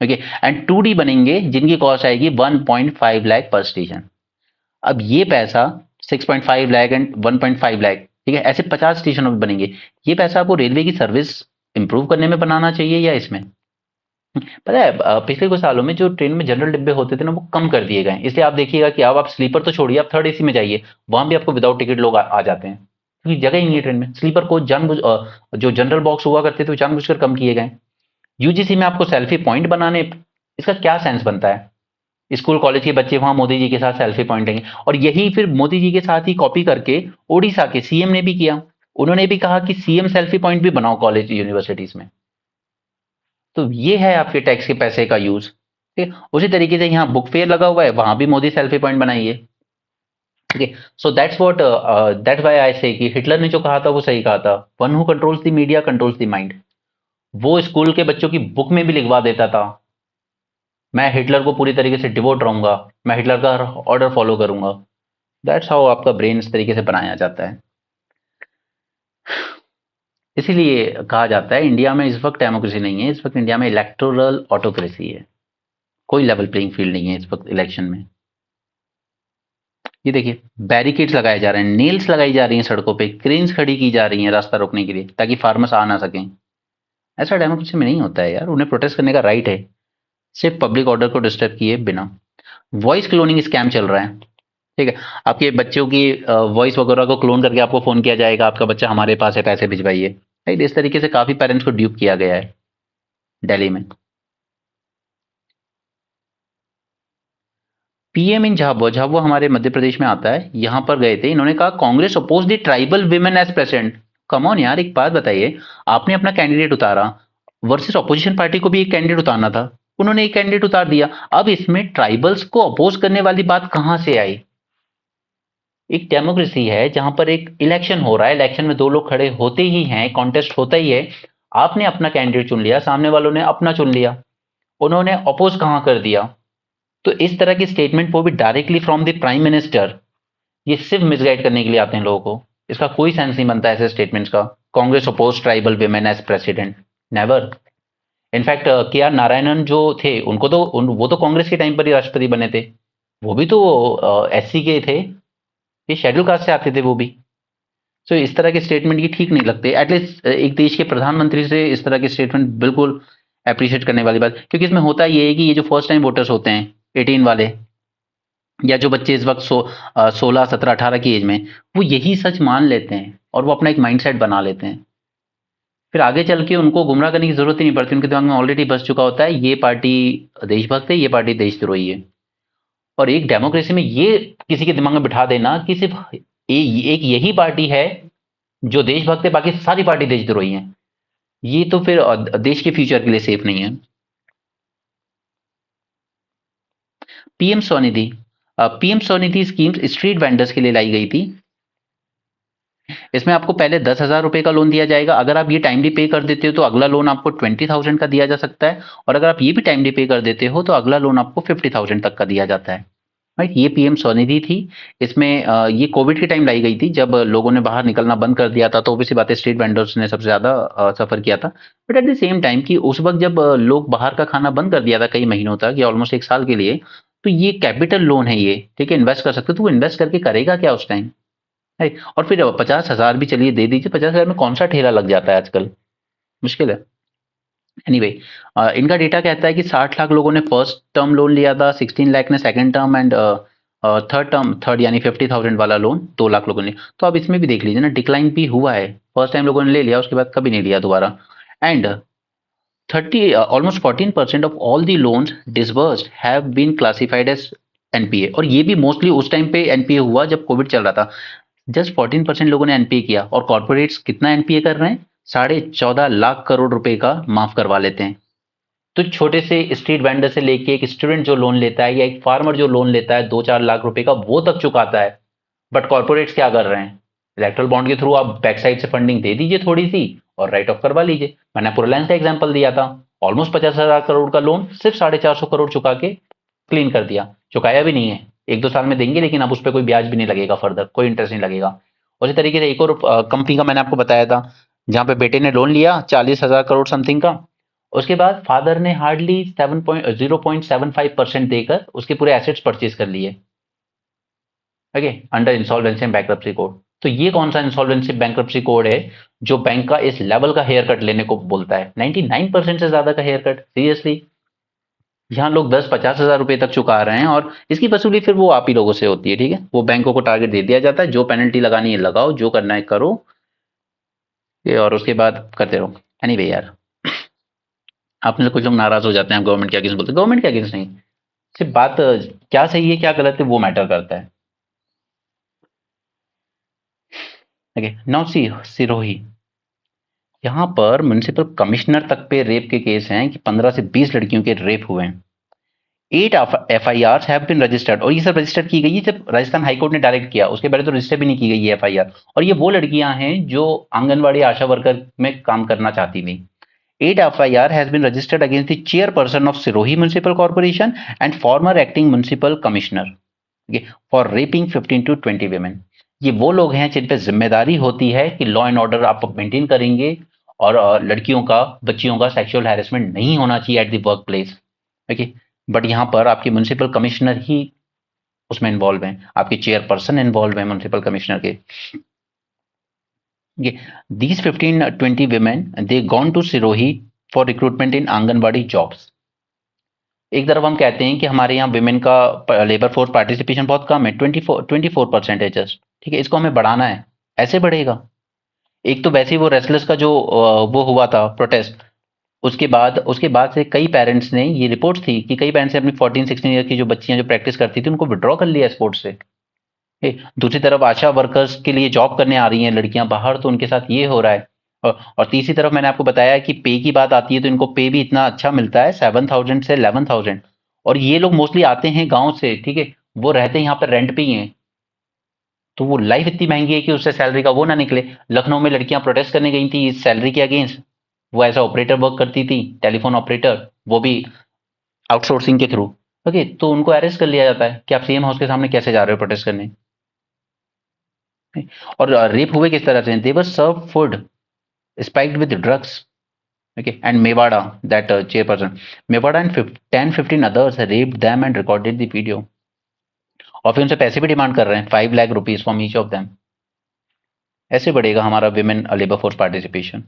S1: ओके। एंड 2D बनेंगे जिनकी कॉस्ट आएगी 1.5 लाख पर स्टेशन। अब ये पैसा 6.5 लाख एंड 1.5 लाख, ठीक है, ऐसे 50 स्टेशनों में बनेंगे। ये पैसा आपको रेलवे की सर्विस इंप्रूव करने में बनाना चाहिए या इसमें। पता है पिछले कुछ सालों में जो ट्रेन में जनरल डिब्बे होते थे ना, वो कम कर दिए गए, इसलिए आप देखिएगा कि अब आप स्लीपर तो छोड़िए, आप थर्ड एसी में जाइए, वहां भी आपको विदाउट टिकट लोग आ जाते हैं, क्योंकि जगह ही नहीं है ट्रेन में। स्लीपर को जो जनरल बॉक्स हुआ करते थे वो जानबूझकर कम किए गए। यूजीसी में आपको सेल्फी पॉइंट बनाने, इसका क्या सेंस बनता है। स्कूल कॉलेज के बच्चे वहां मोदी जी के साथ सेल्फी पॉइंट लेंगे, और यही फिर मोदी जी के साथ ही कॉपी करके ओडिशा के सीएम ने भी किया। उन्होंने भी कहा कि सीएम सेल्फी पॉइंट भी बनाओ कॉलेज यूनिवर्सिटीज में। तो ये है आपके टैक्स के पैसे का यूज, ठीक है। उसी तरीके से यहाँ बुक फेयर लगा हुआ है, वहां भी मोदी सेल्फी पॉइंट बनाइए, ठीक है। सो दैट्स व्हाई आई से कि हिटलर ने जो कहा था वो सही कहा था, one who controls the media controls the mind. वो स्कूल के बच्चों की बुक में भी लिखवा देता था, मैं हिटलर को पूरी तरीके से डिवोट रहूंगा, मैं हिटलर का ऑर्डर फॉलो करूंगा। दैट्स हाउ आपका ब्रेन इस तरीके से बनाया जाता है। इसीलिए कहा जाता है इंडिया में इस वक्त डेमोक्रेसी नहीं है, इस वक्त इंडिया में इलेक्टोरल ऑटोक्रेसी है। कोई लेवल प्लेइंग फील्ड नहीं है इस वक्त इलेक्शन में। ये देखिए, बैरिकेड्स लगाए जा रहे हैं, नेल्स लगाई जा रही हैं सड़कों पे, क्रेन्स खड़ी की जा रही हैं रास्ता रोकने के लिए, ताकि फार्मर्स आ ना सकें। ऐसा डेमोक्रेसी में नहीं होता है यार, उन्हें प्रोटेस्ट करने का राइट है, सिर्फ पब्लिक ऑर्डर को डिस्टर्ब किए बिना। वॉइस क्लोनिंग स्कैम चल रहा है, ठीक है। आपके बच्चों की वॉइस वगैरह को क्लोन करके आपको फोन किया जाएगा, आपका बच्चा हमारे पास है, पैसे भिजवाइए, राइट। इस तरीके से काफी पेरेंट्स को ड्यूप किया गया है दिल्ली में। पीएम इन झाबुआ, झाबुआ हमारे मध्य प्रदेश में आता है, यहां पर गए थे, इन्होंने कहा Congress oppose the tribal women as president. Come on यार, एक बात बताइए, आपने अपना कैंडिडेट उतारा, वर्सेस ऑपोजिशन पार्टी को भी एक कैंडिडेट उतारना था, उन्होंने एक कैंडिडेट उतार दिया। अब इसमें ट्राइबल्स को अपोज करने वाली बात कहां से आई। एक डेमोक्रेसी है जहां पर एक इलेक्शन हो रहा है, इलेक्शन में दो लोग खड़े होते ही हैं, कॉन्टेस्ट होता ही है, आपने अपना कैंडिडेट चुन लिया, सामने वालों ने अपना चुन लिया, उन्होंने अपोज कहां कर दिया। तो इस तरह की स्टेटमेंट वो भी directly from the prime minister, ये सिर्फ मिसगाइड करने के लिए आते हैं लोगों को। इसका कोई सेंस नहीं बनता ऐसे स्टेटमेंट्स का। Congress oppose tribal women as president, never. In fact K R Narayanan जो थे, उनको तो वो तो कांग्रेस के टाइम पर ही राष्ट्रपति बने थे, वो भी तो एससी के थे, ये शेड्यूल कास्ट से आते थे वो भी। सो इस तरह के स्टेटमेंट ये ठीक नहीं लगते। एटलीस्ट एक देश के प्रधानमंत्री से इस तरह के स्टेटमेंट बिल्कुल अप्रिशिएट करने वाली बात, क्योंकि इसमें होता ये है कि ये जो फर्स्ट टाइम वोटर्स होते हैं 18 वाले, या जो बच्चे इस वक्त 16 17 18 की एज में, वो यही सच मान लेते हैं और वो अपना एक माइंडसेट बना लेते हैं। फिर आगे चल के उनको गुमराह करने की जरूरत ही नहीं पड़ती, उनके दिमाग में ऑलरेडी बस चुका होता है ये पार्टी देशभक्त है, ये पार्टी देशद्रोही है। और एक डेमोक्रेसी में ये किसी के दिमाग में बिठा देना कि सिर्फ एक यही पार्टी है जो देशभक्त है, बाकी सारी पार्टी देशद्रोही है, ये तो फिर देश के फ्यूचर के लिए सेफ नहीं है। PM Svanidhi, PM Svanidhi scheme street vendors के लिए लाई गई थी। इसमें आपको पहले 10,000 रुपए का लोन दिया जाएगा। अगर आप ये टाइमली पे कर देते हो तो अगला लोन आपको 20,000 का दिया जा सकता है, और अगर आप ये भी टाइमली पे कर देते हो तो अगला लोन आपको 50,000 तक का दिया जाता है। राइट, ये पीएम स्वनिधि थी। इसमें ये कोविड के टाइम लाई गई थी, जब लोगों ने बाहर निकलना बंद कर दिया था, तो ऑब्वियसली बात है स्ट्रीट वेंडर्स ने सबसे ज्यादा सफर किया था। But at the same time कि उस वक्त जब लोग बाहर का खाना बंद कर दिया था कई महीनों तक या ऑलमोस्ट एक साल के लिए, तो ये कैपिटल लोन है ये, ठीक है, इन्वेस्ट कर सकते हो। तो वो इन्वेस्ट करके करेगा क्या उस टाइम? और फिर 50,000 भी चलिए दे दीजिए, 50,000 में कौन सा ठेला लग जाता है आजकल, मुश्किल है। एनीवे, इनका डेटा कहता है कि 60 लाख लोगों ने फर्स्ट टर्म लोन लिया था, 16 लाख ने सेकंड टर्म, एंड थर्ड यानी 50,000 वाला लोन 2 लाख लोगों ने। तो आप इसमें भी देख लीजिए ना, डिक्लाइन भी हुआ है। फर्स्ट टाइम लोगों ने ले लिया, उसके बाद कभी नहीं लिया दोबारा। And 30 almost 14% of all the loans disbursed have been classified as NPA, और ये भी मोस्टली उस टाइम पे एनपीए हुआ जब कोविड चल रहा था। जस्ट 14% लोगों ने एनपीए किया, और कॉर्पोरेट्स कितना एनपीए कर रहे हैं? 14.5 लाख करोड़ रुपए का माफ करवा लेते हैं। तो छोटे से स्ट्रीट वेंडर से लेके एक स्टूडेंट जो लोन लेता है या एक फार्मर जो लोन लेता है 2-4 लाख रुपए का, वो तक चुकाता है। बट कॉर्पोरेट्स क्या कर रहे हैं? इलेक्ट्रल बॉन्ड के थ्रू आप बैक साइड से फंडिंग दे दीजिए थोड़ी सी, और राइट ऑफ करवा लीजिए। मैंने आपको रिलायंस का एग्जाम्पल दिया था, ऑलमोस्ट 50,000 करोड़ का लोन सिर्फ 450 करोड़ चुका के क्लीन कर दिया। चुकाया भी नहीं है, 1-2 साल में देंगे, लेकिन अब उस पर कोई ब्याज भी नहीं लगेगा, फर्दर कोई इंटरेस्ट नहीं लगेगा। उसी तरीके से एक और कंपनी का मैंने आपको बताया था, जहां पे बेटे ने लोन लिया 40,000 करोड़ समथिंग का, उसके बाद फादर ने हार्डली 0.75% देकर उसके पूरे एसेट्स परचेज कर लिए, okay, under insolvency and bankruptcy code. तो ये कौन सा इंसॉल्वेंसी बैंक्रप्सी कोड है जो बैंक का इस लेवल का हेयर कट लेने को बोलता है? 99% से ज्यादा का हेयर कट, सीरियसली। यहाँ लोग 10-50 हजार रुपए तक चुका रहे हैं, और इसकी वसूली फिर वो आप ही लोगों से होती है, ठीक है। वो बैंकों को टारगेट दे दिया जाता है, जो पेनल्टी लगानी है लगाओ, जो करना है करो, ये, और उसके बाद करते रहो। एनीवे यार, आपने से कुछ लोग नाराज हो जाते हैं, गवर्नमेंट के अगेंस्ट बोलते हैं। गवर्नमेंट के अगेंस्ट नहीं, सिर्फ बात क्या सही है क्या गलत है वो मैटर करता है। ओके, नाउ सी सिरोही, यहाँ पर म्युनिसिपल कमिश्नर तक पे रेप के केस हैं कि 15 से 20 लड़कियों के रेप हुए हैं। 8 FIRs हैव बीन रजिस्टर्ड, और ये सब रजिस्टर की गई है जब राजस्थान हाईकोर्ट ने डायरेक्ट किया, उसके पहले तो रजिस्टर भी नहीं की गई है FIR। और ये वो लड़कियां हैं जो आंगनवाड़ी आशा वर्कर में काम करना चाहती थी। 8 FIR has been registered against the chairperson of Sirohi Municipal Corporation and former acting municipal commissioner, okay, for raping 15 to 20 women। ये वो लोग हैं जिन पे जिम्मेदारी होती है कि लॉ एंड ऑर्डर आप मेंटेन करेंगे, और लड़कियों का, बच्चियों का सेक्सुअल हैरेसमेंट नहीं होना चाहिए at the work place, okay. But यहाँ पर आपके म्युनिसिपल कमिश्नर ही उसमें इन्वॉल्व हैं, आपके चेयरपर्सन इन्वॉल्व हैं म्युनिसिपल कमिश्नर के। These 15-20 women, they gone to Sirohi for recruitment in anganwadi jobs. एक तरफ हम कहते हैं कि हमारे यहाँ विमेन का लेबर फोर्स पार्टिसिपेशन बहुत कम है, 24% है जस्ट, ठीक है, इसको हमें बढ़ाना है। ऐसे बढ़ेगा? एक तो वैसे ही वो रेसलर्स का जो वो हुआ था प्रोटेस्ट, उसके बाद से कई पेरेंट्स ने, ये रिपोर्ट थी कि कई पेरेंट्स ने अपनी 14-16 ईयर की जो बच्चियां जो प्रैक्टिस करती थी उनको विड्रॉ कर लिया स्पोर्ट्स से। दूसरी तरफ आशा वर्कर्स के लिए जॉब करने आ रही हैं लड़कियां बाहर, तो उनके साथ ये हो रहा है। और तीसरी तरफ मैंने आपको बताया कि पे की बात आती है, तो इनको पे भी इतना अच्छा मिलता है, 7,000 से 11,000। और ये लोग मोस्टली आते हैं गांव से, ठीक है, वो रहते हैं यहाँ पर रेंट पे ही हैं, तो वो लाइफ इतनी महंगी है कि उससे सैलरी का वो ना निकले। लखनऊ में लड़कियां प्रोटेस्ट करने गई थी इस सैलरी के अगेंस्ट, वो ऐसा ऑपरेटर वर्क करती थी, टेलीफोन ऑपरेटर, वो भी आउटसोर्सिंग के थ्रू, ओके। तो उनको अरेस्ट कर लिया जाता है कि आप सीएम हाउस के सामने कैसे जा रहे हो प्रोटेस्ट करने। और रेप हुए किस तरह से? They were serve food spiked with drugs, okay, and Mewada, that chairperson, Mewada and 10-15 others raped them and recorded the video। और फिर उनसे पैसे भी डिमांड कर रहे हैं, 5 lakh rupees from each of them. ऐसे बढ़ेगा हमारा women labour force participation.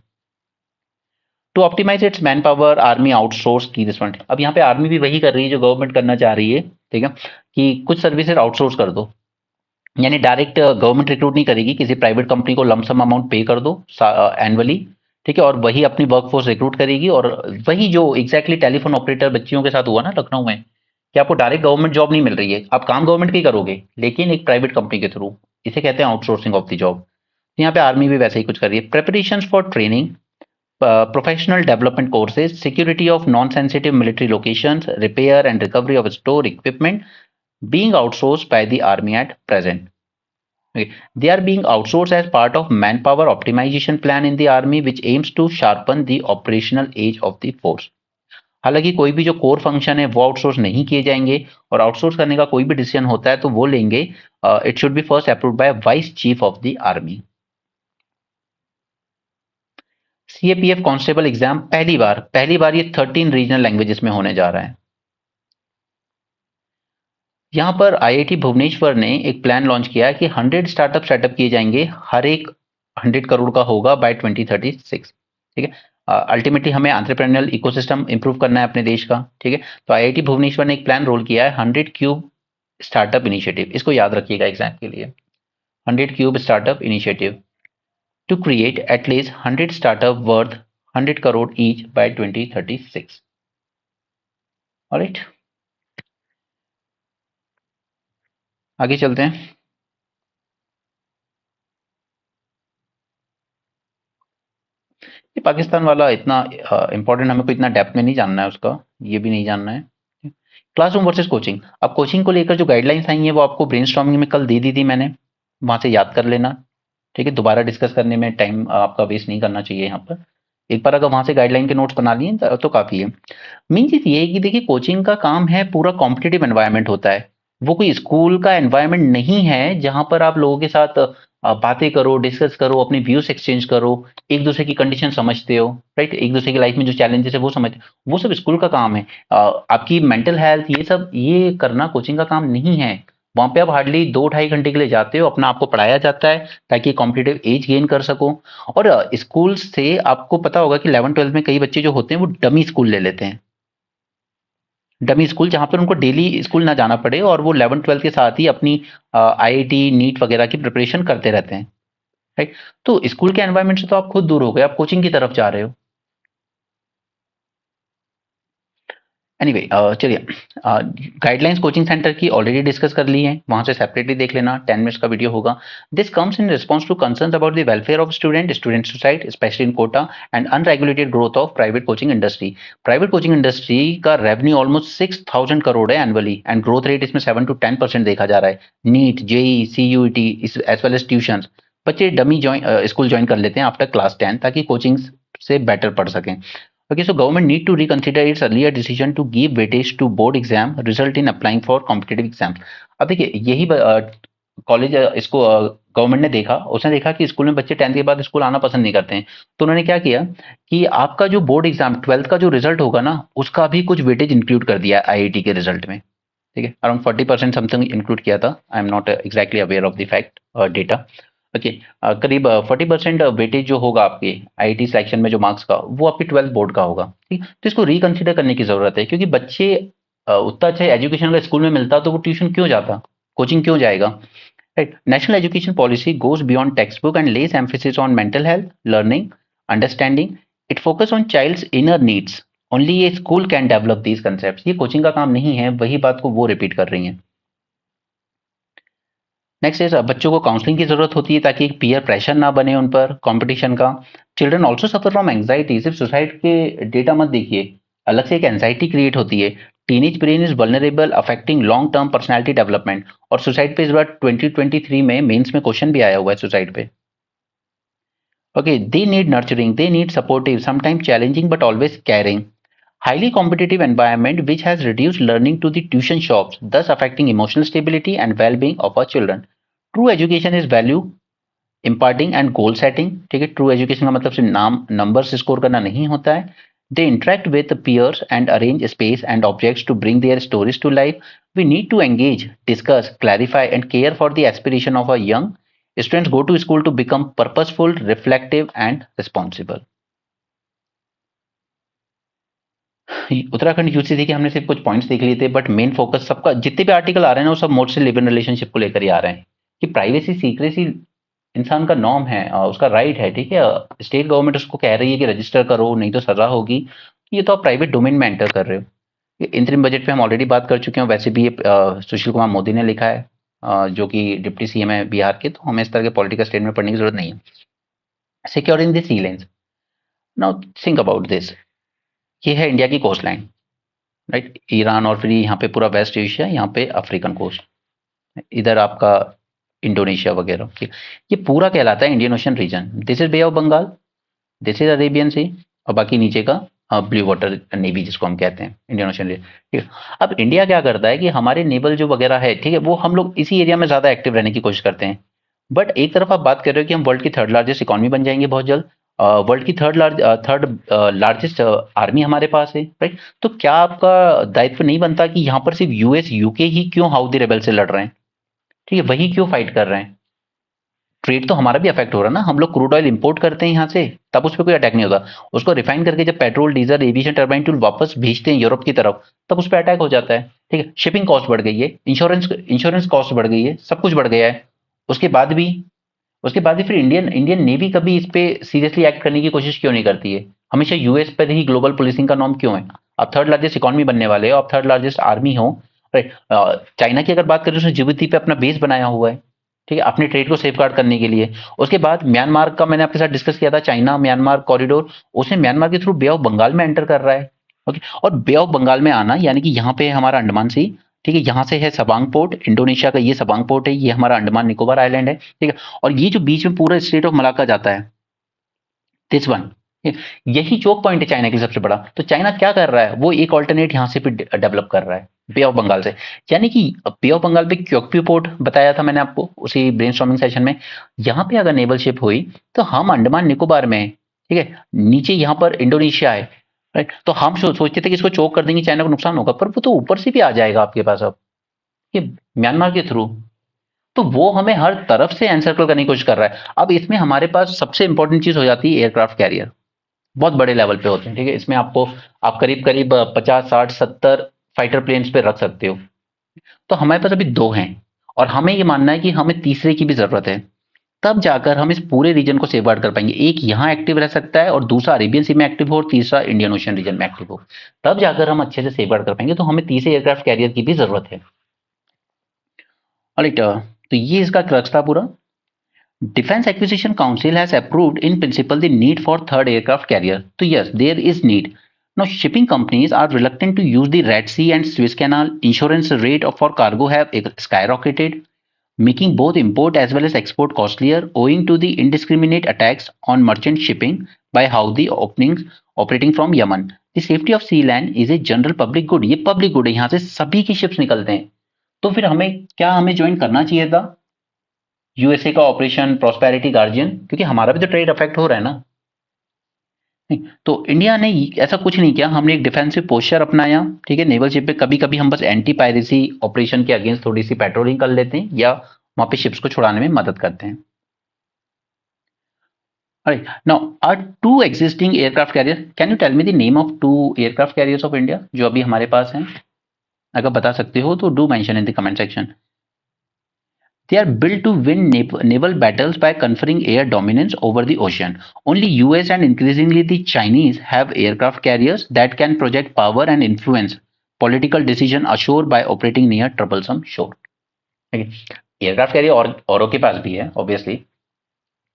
S1: To optimise its man power, army outsource की दिस फंड। अब यहाँ पे आर्मी भी वही कर रही है जो गवर्नमेंट करना चाह रही है, ठीक है, कि कुछ सर्विसेज आउटसोर्स कर दो, यानी डायरेक्ट गवर्नमेंट रिक्रूट नहीं करेगी, किसी प्राइवेट कंपनी को लमसम अमाउंट पे कर दो एनुअली, ठीक है, और वही अपनी वर्कफोर्स रिक्रूट करेगी। और वही जो एग्जैक्टली टेलीफोन ऑपरेटर बच्चियों के साथ हुआ ना लखनऊ में, कि आपको डायरेक्ट गवर्नमेंट जॉब नहीं मिल रही है, आप काम गवर्नमेंट की करोगे लेकिन एक प्राइवेट कंपनी के थ्रू, इसे कहते हैं आउटसोर्सिंग ऑफ द जॉब। यहाँ पे आर्मी भी वैसे ही कुछ कर रही है। Preparation for training, professional development courses, security of non sensitive military locations, repair and recovery of store equipment being outsourced by the army at present. Okay. They are being outsourced as part of manpower optimization plan in the army, which aims to sharpen the operational edge of the force. हालांकि कोई भी जो कोर फंक्शन है वो आउटसोर्स नहीं किए जाएंगे, और आउटसोर्स करने का कोई भी डिसीजन होता है तो वो लेंगे, it should be first approved by vice chief of the army. CAPF constable exam पहली बार ये 13 रीजनल लैंग्वेजेस में होने जा रहा है। यहाँ पर आईआईटी भुवनेश्वर ने एक प्लान लॉन्च किया है कि 100 स्टार्टअप किए जाएंगे, हर एक 100 करोड़ का होगा बाय 2036। ठीक है, अल्टीमेटली हमें एंटरप्रेन्योरल इकोसिस्टम इंप्रूव करना है अपने देश का। ठीक है, तो आईआईटी भुवनेश्वर ने एक प्लान रोल किया है 100 क्यूब स्टार्टअप इनिशिएटिव, इसको याद रखिएगा एग्जाम के लिए। 100 cube startup initiative to create at least 100 startup worth 100 crore each by 2036। Alright, आगे चलते हैं। ये पाकिस्तान वाला इतना इंपॉर्टेंट, हमें को इतना डेप्थ में नहीं जानना है उसका, ये भी नहीं जानना है। क्लासरूम वर्सेस कोचिंग, अब कोचिंग को लेकर जो गाइडलाइंस आई हैं वो आपको ब्रेनस्टॉर्मिंग में कल दे दी थी मैंने, वहां से याद कर लेना। ठीक है, दोबारा डिस्कस करने में टाइम आपका वेस्ट नहीं करना चाहिए यहाँ पर। एक बार अगर वहां से गाइडलाइन के नोट्स बना लिए तो काफी है। मेन चीज ये है कि देखिए कोचिंग का काम है, पूरा कॉम्पिटेटिव एनवायरनमेंट होता है, वो कोई स्कूल का एनवायरनमेंट नहीं है जहां पर आप लोगों के साथ बातें करो, डिस्कस करो, अपने व्यूज एक्सचेंज करो, एक दूसरे की कंडीशन समझते हो, राइट, एक दूसरे की लाइफ में जो चैलेंजेस है वो समझते हो, वो सब स्कूल का काम है। आपकी मेंटल हेल्थ ये सब ये करना कोचिंग का काम नहीं है। वहां पे आप हार्डली 2-2.5 घंटे के लिए जाते हो, अपना आपको पढ़ाया जाता है ताकि कॉम्पिटेटिव एज गेन कर सको। और स्कूल से आपको पता होगा कि 11th-12th में कई बच्चे जो होते हैं वो डमी स्कूल ले लेते हैं, डमी स्कूल जहां पर उनको डेली स्कूल ना जाना पड़े, और वो 11th-12th के साथ ही अपनी आईआईटी नीट वगैरह की प्रिपरेशन करते रहते हैं, राइट। तो स्कूल के एनवायरनमेंट से तो आप खुद दूर हो गए, आप कोचिंग की तरफ जा रहे हो। एनीवे चलिए, गाइडलाइंस कोचिंग सेंटर की ऑलरेडी डिस्कस कर ली है, वहां से सेपरेटली देख लेना, 10 मिनट्स का वीडियो होगा। This comes in response to concerns about the welfare of student society specially in Kota and unregulated growth of private coaching industry. Private coaching industry का रेवेन्यू ऑलमोस्ट 6,000 करोड़ है एनुअली, एंड ग्रोथ रेट इसमें 7 to 10% देखा जा रहा है। NEET, JEE, CUET as well as tuition, बच्चे डमी स्कूल ज्वाइन कर लेते हैं आफ्टर क्लास 10 ताकि कोचिंग से बेटर पढ़ सकें। Okay, so government need to reconsider its earlier decision to give weightage to board exam result in applying for competitive exams। अब देखिए यही कॉलेज इसको गवर्नमेंट ने देखा, उसने देखा कि स्कूल में बच्चे 10th के बाद स्कूल आना पसंद नहीं करते हैं, तो उन्होंने क्या किया कि आपका जो बोर्ड एग्जाम 12th का जो रिजल्ट होगा ना उसका भी कुछ वेटेज इंक्लूड कर दिया आईआईटी के रिजल्ट में। ठीक है, अराउंड 40% समथिंग इंक्लूड किया था, I am not exactly aware of the fact data. Okay, करीब 40% वेटेज जो होगा आपके आईआईटी सिलेक्शन में जो मार्क्स का, वो आपके 12th बोर्ड का होगा। ठीक, तो इसको रिकंसिडर करने की जरूरत है, क्योंकि बच्चे उतना अच्छा एजुकेशन अगर स्कूल में मिलता तो वो ट्यूशन क्यों जाता, कोचिंग क्यों जाएगा, right. National education policy goes beyond text book and less emphasis on mental health, learning, understanding. It focus on child's inner needs, only a school can develop these concept. ये कोचिंग का काम नहीं है, वही बात को वो रिपीट कर रही है। नेक्स्ट इज बच्चों को काउंसलिंग की जरूरत होती है ताकि पीयर प्रेशर ना बने उन पर कंपटीशन का। Children also suffer from anxiety, सिर्फ सुसाइड के डेटा मत देखिए, अलग से एक एंग्जाइटी क्रिएट होती है। Teenage brain is vulnerable affecting long term personality development. और सुसाइड पे इस बार 2023 में मेंस में क्वेश्चन भी आया हुआ है सुसाइड पे। Okay, they need nurturing, they need supportive, sometimes challenging but always caring. Highly competitive environment which has reduced learning to the tuition shops, thus affecting emotional stability and well-being of our children. True education is value imparting and goal setting। ठीक है, ट्रू एजुकेशन का मतलब सिर्फ नाम नंबर्स स्कोर करना नहीं होता है। They interact with peers and arrange space and objects to bring their stories to life. We need to engage, discuss, clarify and care for the aspiration of our young students go to school to become purposeful, reflective and responsible। Uttarakhand UCC के हमने सिर्फ कुछ पॉइंट्स देख लिए थे, बट मेन फोकस सबका जितने भी आर्टिकल आ रहे हैं ना वो सब मोस्टली लिव इन रिलेशनशिप को लेकर ही आ रहे हैं, कि प्राइवेसी सीक्रेसी इंसान का नॉर्म है, उसका राइट है। ठीक है, स्टेट गवर्नमेंट उसको कह रही है कि रजिस्टर करो नहीं तो सजा होगी, ये तो आप प्राइवेट डोमेन में एंटर कर रहे हो। ये इंतरिम बजट पे हम ऑलरेडी बात कर चुके हैं, वैसे भी ये सुशील कुमार मोदी ने लिखा है, जो कि डिप्टी सीएम है बिहार के, तो हमें इस तरह के पॉलिटिकल स्टेटमेंट पढ़ने की जरूरत नहीं है। Securing the sea lanes, now think about this, ये है इंडिया की कोस्ट लाइन, राइट, ईरान और फिर यहाँ पे पूरा वेस्ट एशिया, यहाँ पे अफ्रीकन कोस्ट, इधर आपका इंडोनेशिया वगैरह, ठीक। ये पूरा कहलाता है Indian ocean region. This is bay of Bengal, this is Arabian sea, और बाकी नीचे का ब्लू वाटर नेवी जिसको हम कहते हैं, इंडियन ओशन रीजन, ठीक है। अब इंडिया क्या करता है कि हमारे नेवल जो वगैरह है, ठीक है, वो हम लोग इसी एरिया में ज्यादा एक्टिव रहने की कोशिश करते हैं। बट एक तरफ आप बात कर रहे हो कि हम वर्ल्ड की थर्ड लार्जेस्ट इकोनॉमी बन जाएंगे बहुत जल्द, वर्ल्ड की थर्ड लार्जेस्ट आर्मी हमारे पास है, राइट। तो क्या आपका दायित्व नहीं बनता कि यहाँ पर सिर्फ यूएस यूके ही क्यों हाउदी रेबल से लड़ रहे हैं, ठीक है, वही क्यों फाइट कर रहे हैं? ट्रेड तो हमारा भी अफेक्ट हो रहा है ना, हम लोग क्रूड ऑयल इंपोर्ट करते हैं यहाँ से, तब उस पर कोई अटैक नहीं होता। उसको रिफाइन करके जब petrol diesel aviation turbine fuel वापस भेजते हैं यूरोप की तरफ, तब उस पर अटैक हो जाता है, ठीक है। शिपिंग कॉस्ट बढ़ गई है, इंश्योरेंस कॉस्ट बढ़ गई है, सब कुछ बढ़ गया है। उसके बाद भी उसके बाद भी फिर इंडियन इंडियन नेवी कभी इस पे सीरियसली एक्ट करने की कोशिश क्यों नहीं करती है? हमेशा यूएस पर ही ग्लोबल पुलिसिंग का नॉर्म क्यों है? आप थर्ड लार्जेस्ट इकोनॉमी बनने वाले हो, आप थर्ड लार्जेस्ट आर्मी हो, राइट। चाइना की अगर बात करें, उसने जिबूती पे अपना बेस बनाया हुआ है, ठीक है, अपने ट्रेड को सेफगार्ड करने के लिए। उसके बाद म्यांमार का मैंने आपके साथ डिस्कस किया था, चाइना म्यांमार कॉरिडोर, उसने म्यांमार के थ्रू बे ऑफ बंगाल में एंटर कर रहा है, ओके। और बे ऑफ बंगाल में आना यानी कि यहाँ पे है हमारा अंडमान सी, ठीक है, यहाँ से है सबांग पोर्ट, इंडोनेशिया का ये सबांग पोर्ट है, ये हमारा अंडमान निकोबार आइलैंड है, ठीक है। और ये जो बीच में पूरा स्टेट ऑफ मलाक्का जाता है, दिस वन, यही चोक पॉइंट है चाइना के लिए सबसे बड़ा। तो चाइना क्या कर रहा है, वो एक ऑल्टरनेट यहाँ से डेवलप कर रहा है बे ऑफ बंगाल से। यानी कि बे ऑफ बंगाल पे क्योक्पी पोर्ट बताया था मैंने आपको उसी ब्रेनस्टॉर्मिंग सेशन में, यहाँ पे अगर नेवल शिप हुई तो हम अंडमान निकोबार में, ठीक है, नीचे यहाँ पर इंडोनेशिया है, राइट। तो हम सोचते थे कि इसको चोक कर देंगे, चाइना को नुकसान होगा, पर वो तो ऊपर से भी आ जाएगा आपके पास अब, ये म्यांमार के थ्रू। तो वो हमें हर तरफ से एनसर्कल करने की कोशिश कर रहा है। अब इसमें हमारे पास सबसे इंपॉर्टेंट चीज हो जाती है एयरक्राफ्ट कैरियर, बहुत बड़े लेवल पे होते हैं, ठीक है। इसमें आप करीब करीब 50 60 70 फाइटर प्लेन्स पे रख सकते हो। तो हमारे पास अभी दो हैं, और हमें ये मानना है कि हमें तीसरे की भी जरूरत है, तब जाकर हम इस पूरे रीजन को सेफगार्ड कर पाएंगे। एक यहाँ एक्टिव रह सकता है, और दूसरा अरेबियन सी में एक्टिव हो, और तीसरा इंडियन ओशन रीजन में एक्टिव हो, तब जाकर हम अच्छे से सेफगार्ड कर पाएंगे। तो हमें तीसरे एयरक्राफ्ट कैरियर की भी जरूरत है, राइट। तो ये इसका क्रक्स था पूरा। Defense Acquisition Council has approved in principle the need for third aircraft carrier. So yes, there is need. Now shipping companies are reluctant to use the Red Sea and Suez Canal. Insurance rate for cargo have skyrocketed, making both import as well as export costlier owing to the indiscriminate attacks on merchant shipping by Houthi operating from Yemen. The safety of sea land is a general public good. ये public good है, यहाँ से सभी की ships निकलते हैं। तो फिर हमें ज्वाइन करना चाहिए था यूएसए का ऑपरेशन प्रॉस्पेरिटी गार्जियन, क्योंकि हमारा भी तो ट्रेड अफेक्ट हो रहा है ना। तो इंडिया ने ऐसा कुछ नहीं किया, हमने एक डिफेंसिव पोस्चर अपनाया, ठीक है। नेवल शिप पे कभी कभी हम बस एंटी पायरेसी ऑपरेशन के अगेंस्ट थोड़ी सी पेट्रोलिंग कर लेते हैं, या वहां पे शिप्स को छुड़ाने में मदद करते हैं। Alright, now our two existing aircraft carriers, can you tell me the name of two aircraft carriers of India जो अभी हमारे पास हैं? अगर बता सकते हो तो do mention in the comment section. They are built to win naval battles by conferring air dominance over the ocean. Only US and increasingly the Chinese have aircraft carriers that can project power and influence political decision ashore by operating near troublesome shore. Aircraft carrier औरों के पास भी है, ऑब्वियसली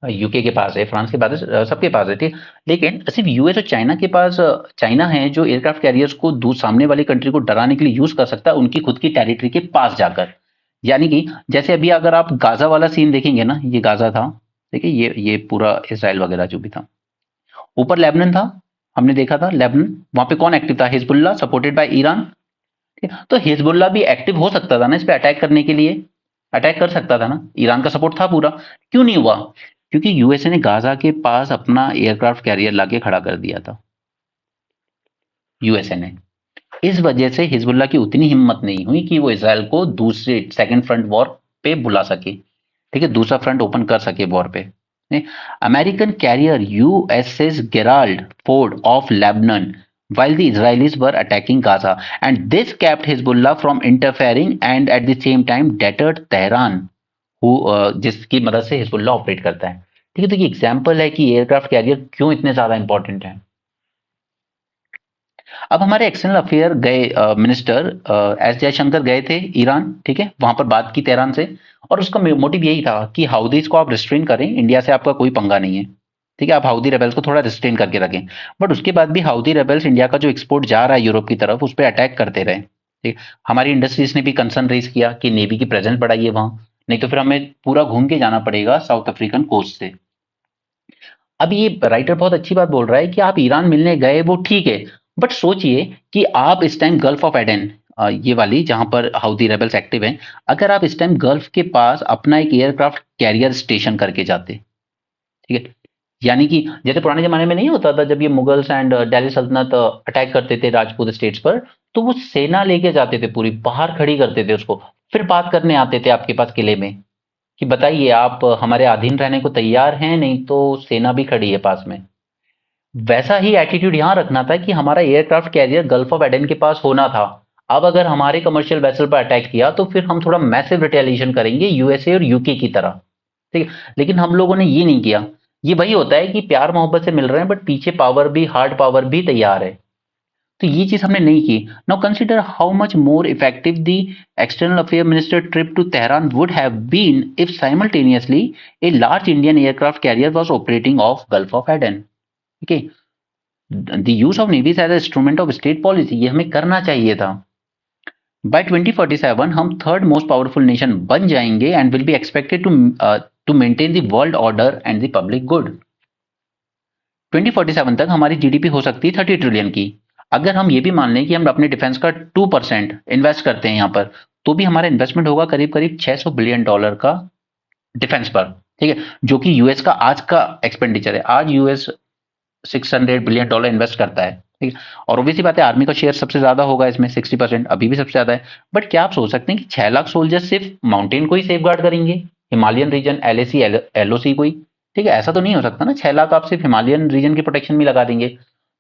S1: यूके के पास है, फ्रांस के पास है, सबके पास है, ठीक। लेकिन सिर्फ यूएस और चाइना के पास, चाइना है जो एयरक्राफ्ट कैरियर्स को सामने वाली कंट्री को डराने के लिए यूज कर सकता है उनकी खुद की टेरिटरी के पास जाकर। यानी कि जैसे अभी अगर आप गाजा वाला सीन देखेंगे ना, ये गाजा था, देखिए ये पूरा इसराइल वगैरह जो भी था, ऊपर लेबनान था, हमने देखा था लेबनान, वहां पे कौन एक्टिव था? Hezbollah supported by Iran. तो हिजबुल्ला भी एक्टिव हो सकता था ना इस पे अटैक करने के लिए, अटैक कर सकता था ना, ईरान का सपोर्ट था पूरा। क्यों नहीं हुआ? क्योंकि यूएसए ने गाजा के पास अपना एयरक्राफ्ट कैरियर लाके खड़ा कर दिया था, यूएसए ने। इस वजह से हिजबुल्ला की उतनी हिम्मत नहीं हुई कि वो इसराइल को दूसरे सेकंड फ्रंट वॉर पे बुला सके, ठीक है, दूसरा फ्रंट ओपन कर सके वॉर पे। American career USS Gerald Ford of Lebanon while the Israelis were attacking Gaza, and this kept Hezbollah from interfering and at the same time deterred Tehran, who जिसकी मदद से हिजबुल्ला ऑपरेट करता है, ठीक है। तो ये एग्जाम्पल है कि एयरक्राफ्ट कैरियर क्यों इतने ज्यादा इंपॉर्टेंट है। अब हमारे एक्सटर्नल अफेयर गए मिनिस्टर एस जयशंकर गए थे ईरान, ठीक है, वहां पर बात की तेहरान से, और उसका मोटिव यही था कि हाउदीज को आप रिस्ट्रेन करें, इंडिया से आपका कोई पंगा नहीं है, ठीक है, आप हाउदी रेबल्स को थोड़ा रिस्ट्रेन करके रखें। बट उसके बाद भी हाउदी रेबल्स इंडिया का जो एक्सपोर्ट जा रहा है यूरोप की तरफ, उस पर अटैक करते रहे, ठीक। हमारी इंडस्ट्रीज ने भी कंसर्न रेज किया कि नेवी की प्रेजेंस बढ़ाइए वहां, नहीं तो फिर हमें पूरा घूम के जाना पड़ेगा साउथ अफ्रीकन कोस्ट से। अब ये राइटर बहुत अच्छी बात बोल रहा है कि आप ईरान मिलने गए वो ठीक है, बट सोचिए कि आप इस टाइम गल्फ ऑफ एडन, ये वाली जहां पर हाउथी रेबल्स एक्टिव हैं, अगर आप इस टाइम गल्फ के पास अपना एक एयरक्राफ्ट कैरियर स्टेशन करके जाते, ठीक है, यानी कि जैसे पुराने जमाने में नहीं होता था जब ये मुगल्स एंड दिल्ली सल्तनत अटैक करते थे राजपूत स्टेट्स पर, तो वो सेना लेके जाते थे, पूरी बाहर खड़ी करते थे उसको, फिर बात करने आते थे आपके पास किले में कि बताइए आप हमारे अधीन रहने को तैयार हैं, नहीं तो सेना भी खड़ी है पास में। वैसा ही एटीट्यूड यहां रखना था कि हमारा aircraft carrier gulf of Aiden के पास होना था। अब अगर हमारे कमर्शियल वेसल पर अटैक किया तो फिर हम थोड़ा मैसिव रिटेलिएशन करेंगे यूएसए और यूके की तरह, ठीक है, लेकिन हम लोगों ने ये नहीं किया। ये वही होता है कि प्यार मोहब्बत से मिल रहे हैं बट पीछे पावर भी, हार्ड पावर भी तैयार है, तो ये चीज हमने नहीं की। Now consider how much more effective the external affair minister trip to Tehran would have been if simultaneously a large Indian aircraft carrier was operating off Gulf of Aden. Okay, the use of navies as instrument of state policy, ये हमें करना चाहिए था। बाय 2047 हम थर्ड मोस्ट पावरफुल नेशन बन जाएंगे and will be expected to maintain the world order and the public good. 2047 तक हमारी जीडीपी हो सकती है 30 ट्रिलियन की। अगर हम ये भी मान लें कि हम अपने डिफेंस का 2% इन्वेस्ट करते हैं यहाँ पर, तो भी हमारा इन्वेस्टमेंट होगा करीब करीब $600 बिलियन का डिफेंस पर, ठीक है, जो कि यूएस का आज का एक्सपेंडिचर है। आज यूएस $600 बिलियन इन्वेस्ट करता है, ठीक है, और ऑब्वियसली बात है आर्मी का शेयर सबसे ज्यादा होगा इसमें, 60% अभी भी सबसे ज्यादा है। बट क्या आप सोच सकते हैं कि 6 लाख सोल्जर सिर्फ माउंटेन को ही सेफ गार्ड करेंगे, हिमालयन रीजन, एलएसी एलओसी को ही, ठीक है, ऐसा तो नहीं हो सकता ना। 6 लाख आप सिर्फ हिमालयन रीजन की प्रोटेक्शन में लगा देंगे,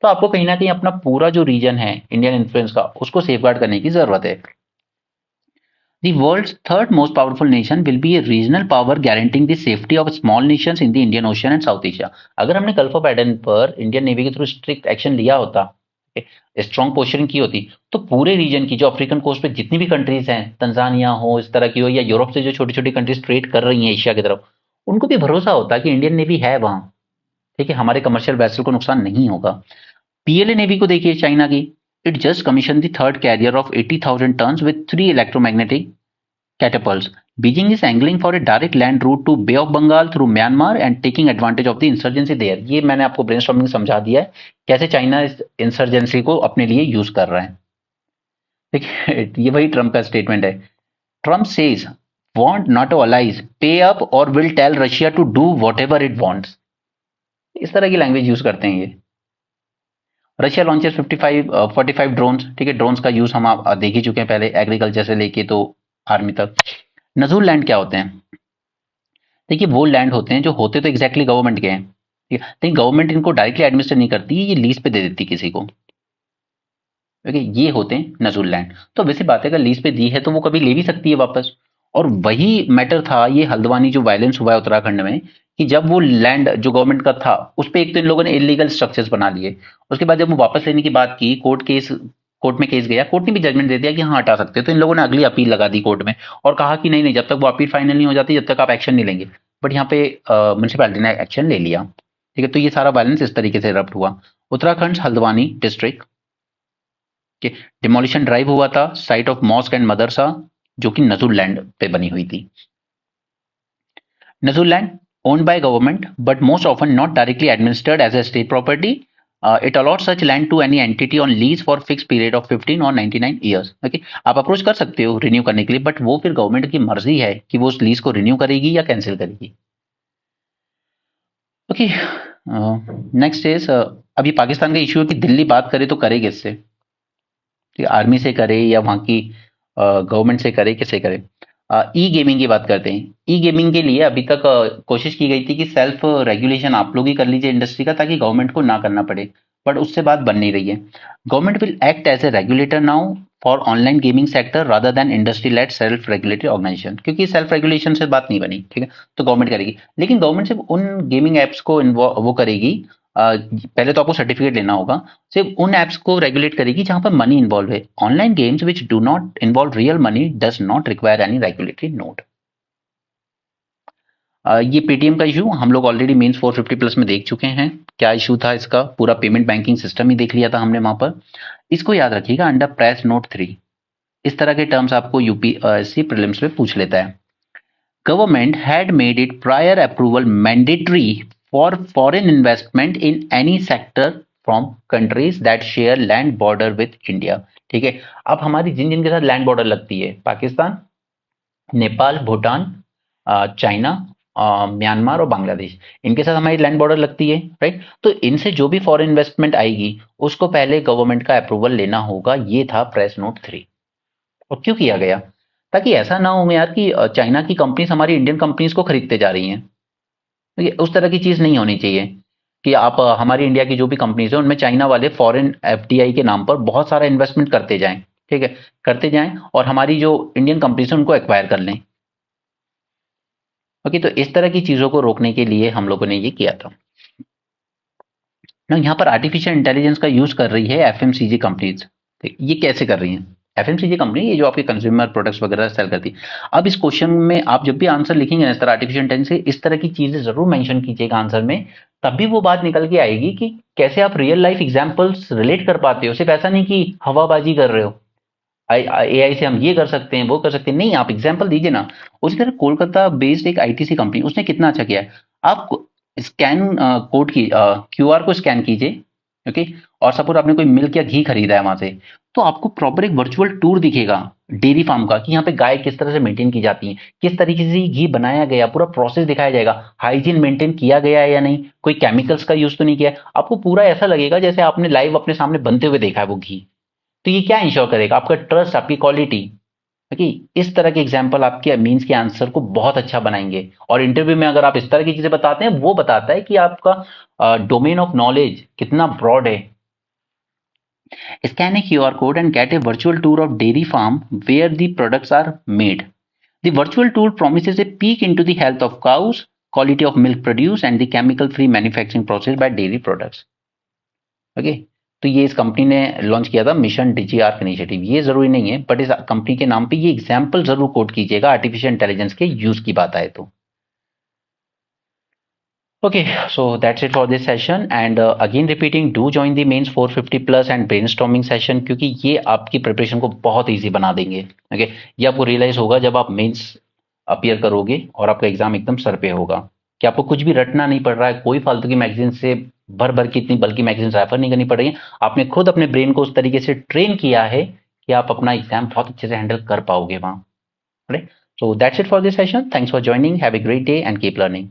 S1: तो आपको कहीं ना कहीं अपना पूरा जो रीजन है इंडियन इन्फ्लुएंस का, उसको सेफ गार्ड करने की जरूरत है। The world's third most powerful nation will be a regional power guaranteeing the safety of small nations in the Indian Ocean and South Asia. अगर हमने गल्फ ऑफ एडन पर इंडियन नेवी के थ्रू स्ट्रिक्ट एक्शन लिया होता, स्ट्रॉन्ग पोस्चरिंग की होती, तो पूरे रीजन की जो अफ्रीकन कोस्ट पे जितनी भी कंट्रीज हैं, तंजानिया हो, इस तरह की हो, या यूरोप से जो छोटी छोटी कंट्रीज ट्रेड कर रही हैं एशिया की तरफ, उनको भी भरोसा होता कि इंडियन नेवी है वहां, ठीक है, हमारे कमर्शियल वेसल को नुकसान नहीं होगा। पीएलए नेवी को देखिए चाइना की, it just commission the third carrier of 80,000 tons with 3 electromagnetic catapults. Beijing is angling for a direct land route to Bay of Bengal through Myanmar and taking advantage of the insurgency there. ये मैंने आपको ब्रेनस्टॉर्मिंग समझा दिया है कैसे चाइना इस इंसर्जेंसी को अपने लिए यूज कर रहा है, ठीक है। ये वही ट्रम्प का स्टेटमेंट है। Trump says want NATO allies pay up और will tell Russia to do whatever it wants. इस तरह की लैंग्वेज यूज करते हैं ये। रशिया लॉन्चेस 45 ड्रोन्स, ठीक है, ड्रोन्स का यूज हम आप देख ही चुके हैं पहले, एग्रीकल्चर से लेके तो आर्मी तक। नजूल लैंड क्या होते हैं? देखिए वो लैंड होते हैं जो होते तो एग्जैक्टली गवर्नमेंट के हैं, ठीक है, लेकिन गवर्नमेंट इनको डायरेक्टली एडमिनिस्टर नहीं करती, ये लीज पे दे देती किसी को, ओके, ये होते हैं नजूल लैंड। तो वैसी बात है अगर लीज पे दी है तो वो कभी ले भी सकती है वापस। और वही मैटर था ये हल्द्वानी जो वायलेंस हुआ है उत्तराखंड में, कि जब वो लैंड जो गवर्नमेंट का था उस पर एक तो इन लोगों ने इलीगल स्ट्रक्चर्स बना लिए, उसके बाद जब वो वापस लेने की बात की, कोर्ट में केस गया, कोर्ट ने भी जजमेंट दे दिया कि हाँ हटा सकते हो, तो इन लोगों ने अगली अपील लगा दी कोर्ट में और कहा कि नहीं नहीं, जब तक वो अपील फाइनल नहीं हो जाती जब तक आप एक्शन नहीं लेंगे। बट यहाँ पे म्यूनसिपैलिटी ने एक्शन ले लिया, ठीक है, तो ये सारा वायलेंस इस तरीके से इरप्ट हुआ। उत्तराखंड हल्द्वानी डिस्ट्रिक्ट के डिमोलिशन ड्राइव हुआ था साइट ऑफ मॉस्क एंड मदरसा, जो कि नजूल लैंड पे बनी हुई थी। नजूल land owned by government but most often not directly administered as a state property. It allows such land to any entity on lease for fixed period of 15 or 99 years. Okay? आप अप्रोच कर सकते हो रिन्यू करने के लिए, बट वो फिर गवर्नमेंट की मर्जी है कि वो उस लीज को रिन्यू करेगी या कैंसिल करेगी। ओके, नेक्स्ट इज अभी पाकिस्तान का इशू है कि दिल्ली बात करे तो करे किससे, आर्मी से करे या वहां की गवर्नमेंट से करे, किससे करे। ई गेमिंग की बात करते हैं। ई गेमिंग के लिए अभी तक कोशिश की गई थी कि सेल्फ रेगुलेशन आप लोग ही कर लीजिए इंडस्ट्री का, ताकि गवर्नमेंट को ना करना पड़े, बट उससे बात बन नहीं रही है। Government will act as a regulator now for online gaming sector rather than industry led self regulatory organisation, क्योंकि सेल्फ रेगुलेशन से बात नहीं बनी, ठीक है, तो गवर्नमेंट करेगी, लेकिन गवर्नमेंट सिर्फ उन गेमिंग एप्स को वो करेगी, पहले तो आपको सर्टिफिकेट लेना होगा, सिर्फ उन एप्स को रेगुलेट करेगी जहां पर मनी इन्वॉल्व है। Online games which do not involve real money does not require any regulatory note. ये पेटीएम का इशू हम लोग ऑलरेडी मेंस 450+ में देख चुके हैं, क्या इशू था इसका, पूरा पेमेंट बैंकिंग सिस्टम ही देख लिया था हमने वहां पर। इसको याद रखिएगा, अंडर प्रेस नोट 3 इस तरह के टर्म्स आपको यूपीएससी प्रीलिम्स में पूछ लेता है। government had made it prior approval mandatory for foreign investment in any sector from countries that share land border with India। ठीक है, अब हमारी जिन जिन के साथ लैंड बॉर्डर लगती है, पाकिस्तान, नेपाल, भूटान, चाइना, म्यांमार और बांग्लादेश, इनके साथ हमारी लैंड बॉर्डर लगती है, राइट। तो इनसे जो भी फॉरेन इन्वेस्टमेंट आएगी उसको पहले गवर्नमेंट का अप्रूवल लेना होगा। ये था प्रेस नोट 3। और क्यों किया गया? ताकि ऐसा ना हो यार कि चाइना की कंपनीज हमारी इंडियन कंपनीज को खरीदते जा रही हैं। देखिए, उस तरह की चीज नहीं होनी चाहिए कि आप हमारी इंडिया की जो भी कंपनीज है उनमें चाइना वाले फॉरेन एफडीआई के नाम पर बहुत सारा इन्वेस्टमेंट करते जाएं, ठीक है, करते जाएं और हमारी जो इंडियन कंपनीज है उनको एक्वायर कर लें। ओके, तो इस तरह की चीजों को रोकने के लिए हम लोगों ने ये किया था ना। यहाँ पर आर्टिफिशियल इंटेलिजेंस का यूज कर रही है एफएमसीजी कंपनीज। ये कैसे कर रही हैं? एफएमसीजी कंपनी, ये जो आपके कंज्यूमर प्रोडक्ट्स वगैरह सेल करती है। अब इस क्वेश्चन में आप जब भी आंसर लिखेंगे ना इस तरह आर्टिफिशियल इंटेलिजेंस इस तरह की चीजें जरूर मेंशन कीजिएगा आंसर में, तभी वो बात निकल के आएगी कि कैसे आप रियल लाइफ एग्जांपल्स रिलेट कर पाते हो। सिर्फ ऐसा नहीं कि हवाबाजी कर रहे हो, एआई से हम ये कर सकते हैं वो कर सकते हैं, नहीं, आप एग्जांपल दीजिए ना। उसी तरह कोलकाता बेस्ड एक आईटीसी कंपनी, उसने कितना अच्छा किया है। आप स्कैन कोड की क्यूआर को स्कैन कीजिए, ओके, और सपोज आपने कोई मिल्क या घी खरीदा है वहां से, तो आपको प्रॉपर एक वर्चुअल टूर दिखेगा डेयरी फार्म का कि यहाँ पे गाय किस तरह से मेंटेन की जाती है, किस तरीके से घी बनाया गया, पूरा प्रोसेस दिखाया जाएगा, हाइजीन मेंटेन किया गया है या नहीं, कोई केमिकल्स का यूज तो नहीं किया है। आपको पूरा ऐसा लगेगा जैसे आपने लाइव अपने सामने बनते हुए देखा है वो घी। तो ये क्या इंश्योर करेगा? आपका ट्रस्ट, आपकी क्वालिटी। ओके, इस तरह के एग्जाम्पल आपके मीन्स के आंसर को बहुत अच्छा बनाएंगे। और इंटरव्यू में अगर आप इस तरह की चीजें बताते हैं, वो बताता है कि आपका डोमेन ऑफ नॉलेज कितना ब्रॉड है। Scan a QR code and get a virtual tour of dairy farm where the products are made. The virtual tour promises a peek into the health of cows, quality of milk produced and the chemical free manufacturing process by dairy products। Okay, तो ये इस कंपनी ने लॉन्च किया था मिशन डिजी आर्क इनिशिएटिव। ये जरूरी नहीं है बट इस कंपनी के नाम पे ये एग्जाम्पल जरूर कोट कीजिएगा आर्टिफिशियल इंटेलिजेंस के यूज की बात आए तो। Okay, so that's it for this session and again repeating, do join the mains 450 plus and brainstorming session, क्योंकि ये आपकी प्रिपरेशन को बहुत ईजी बना देंगे। ओके, ये आपको रियलाइज होगा जब आप मेंस अपीयर करोगे और आपका एग्जाम एकदम सर पे होगा कि आपको कुछ भी रटना नहीं पड़ रहा है, कोई फालतू की मैगजीन से भर भर की इतनी बल्कि मैगजीन रेफर नहीं करनी पड़ रही है। आपने खुद अपने ब्रेन को उस तरीके से ट्रेन किया है कि आप अपना एग्जाम बहुत अच्छे से हैंडल कर पाओगे वहां। Right, so that's it for this session. Thanks for joining, have a great day and keep learning.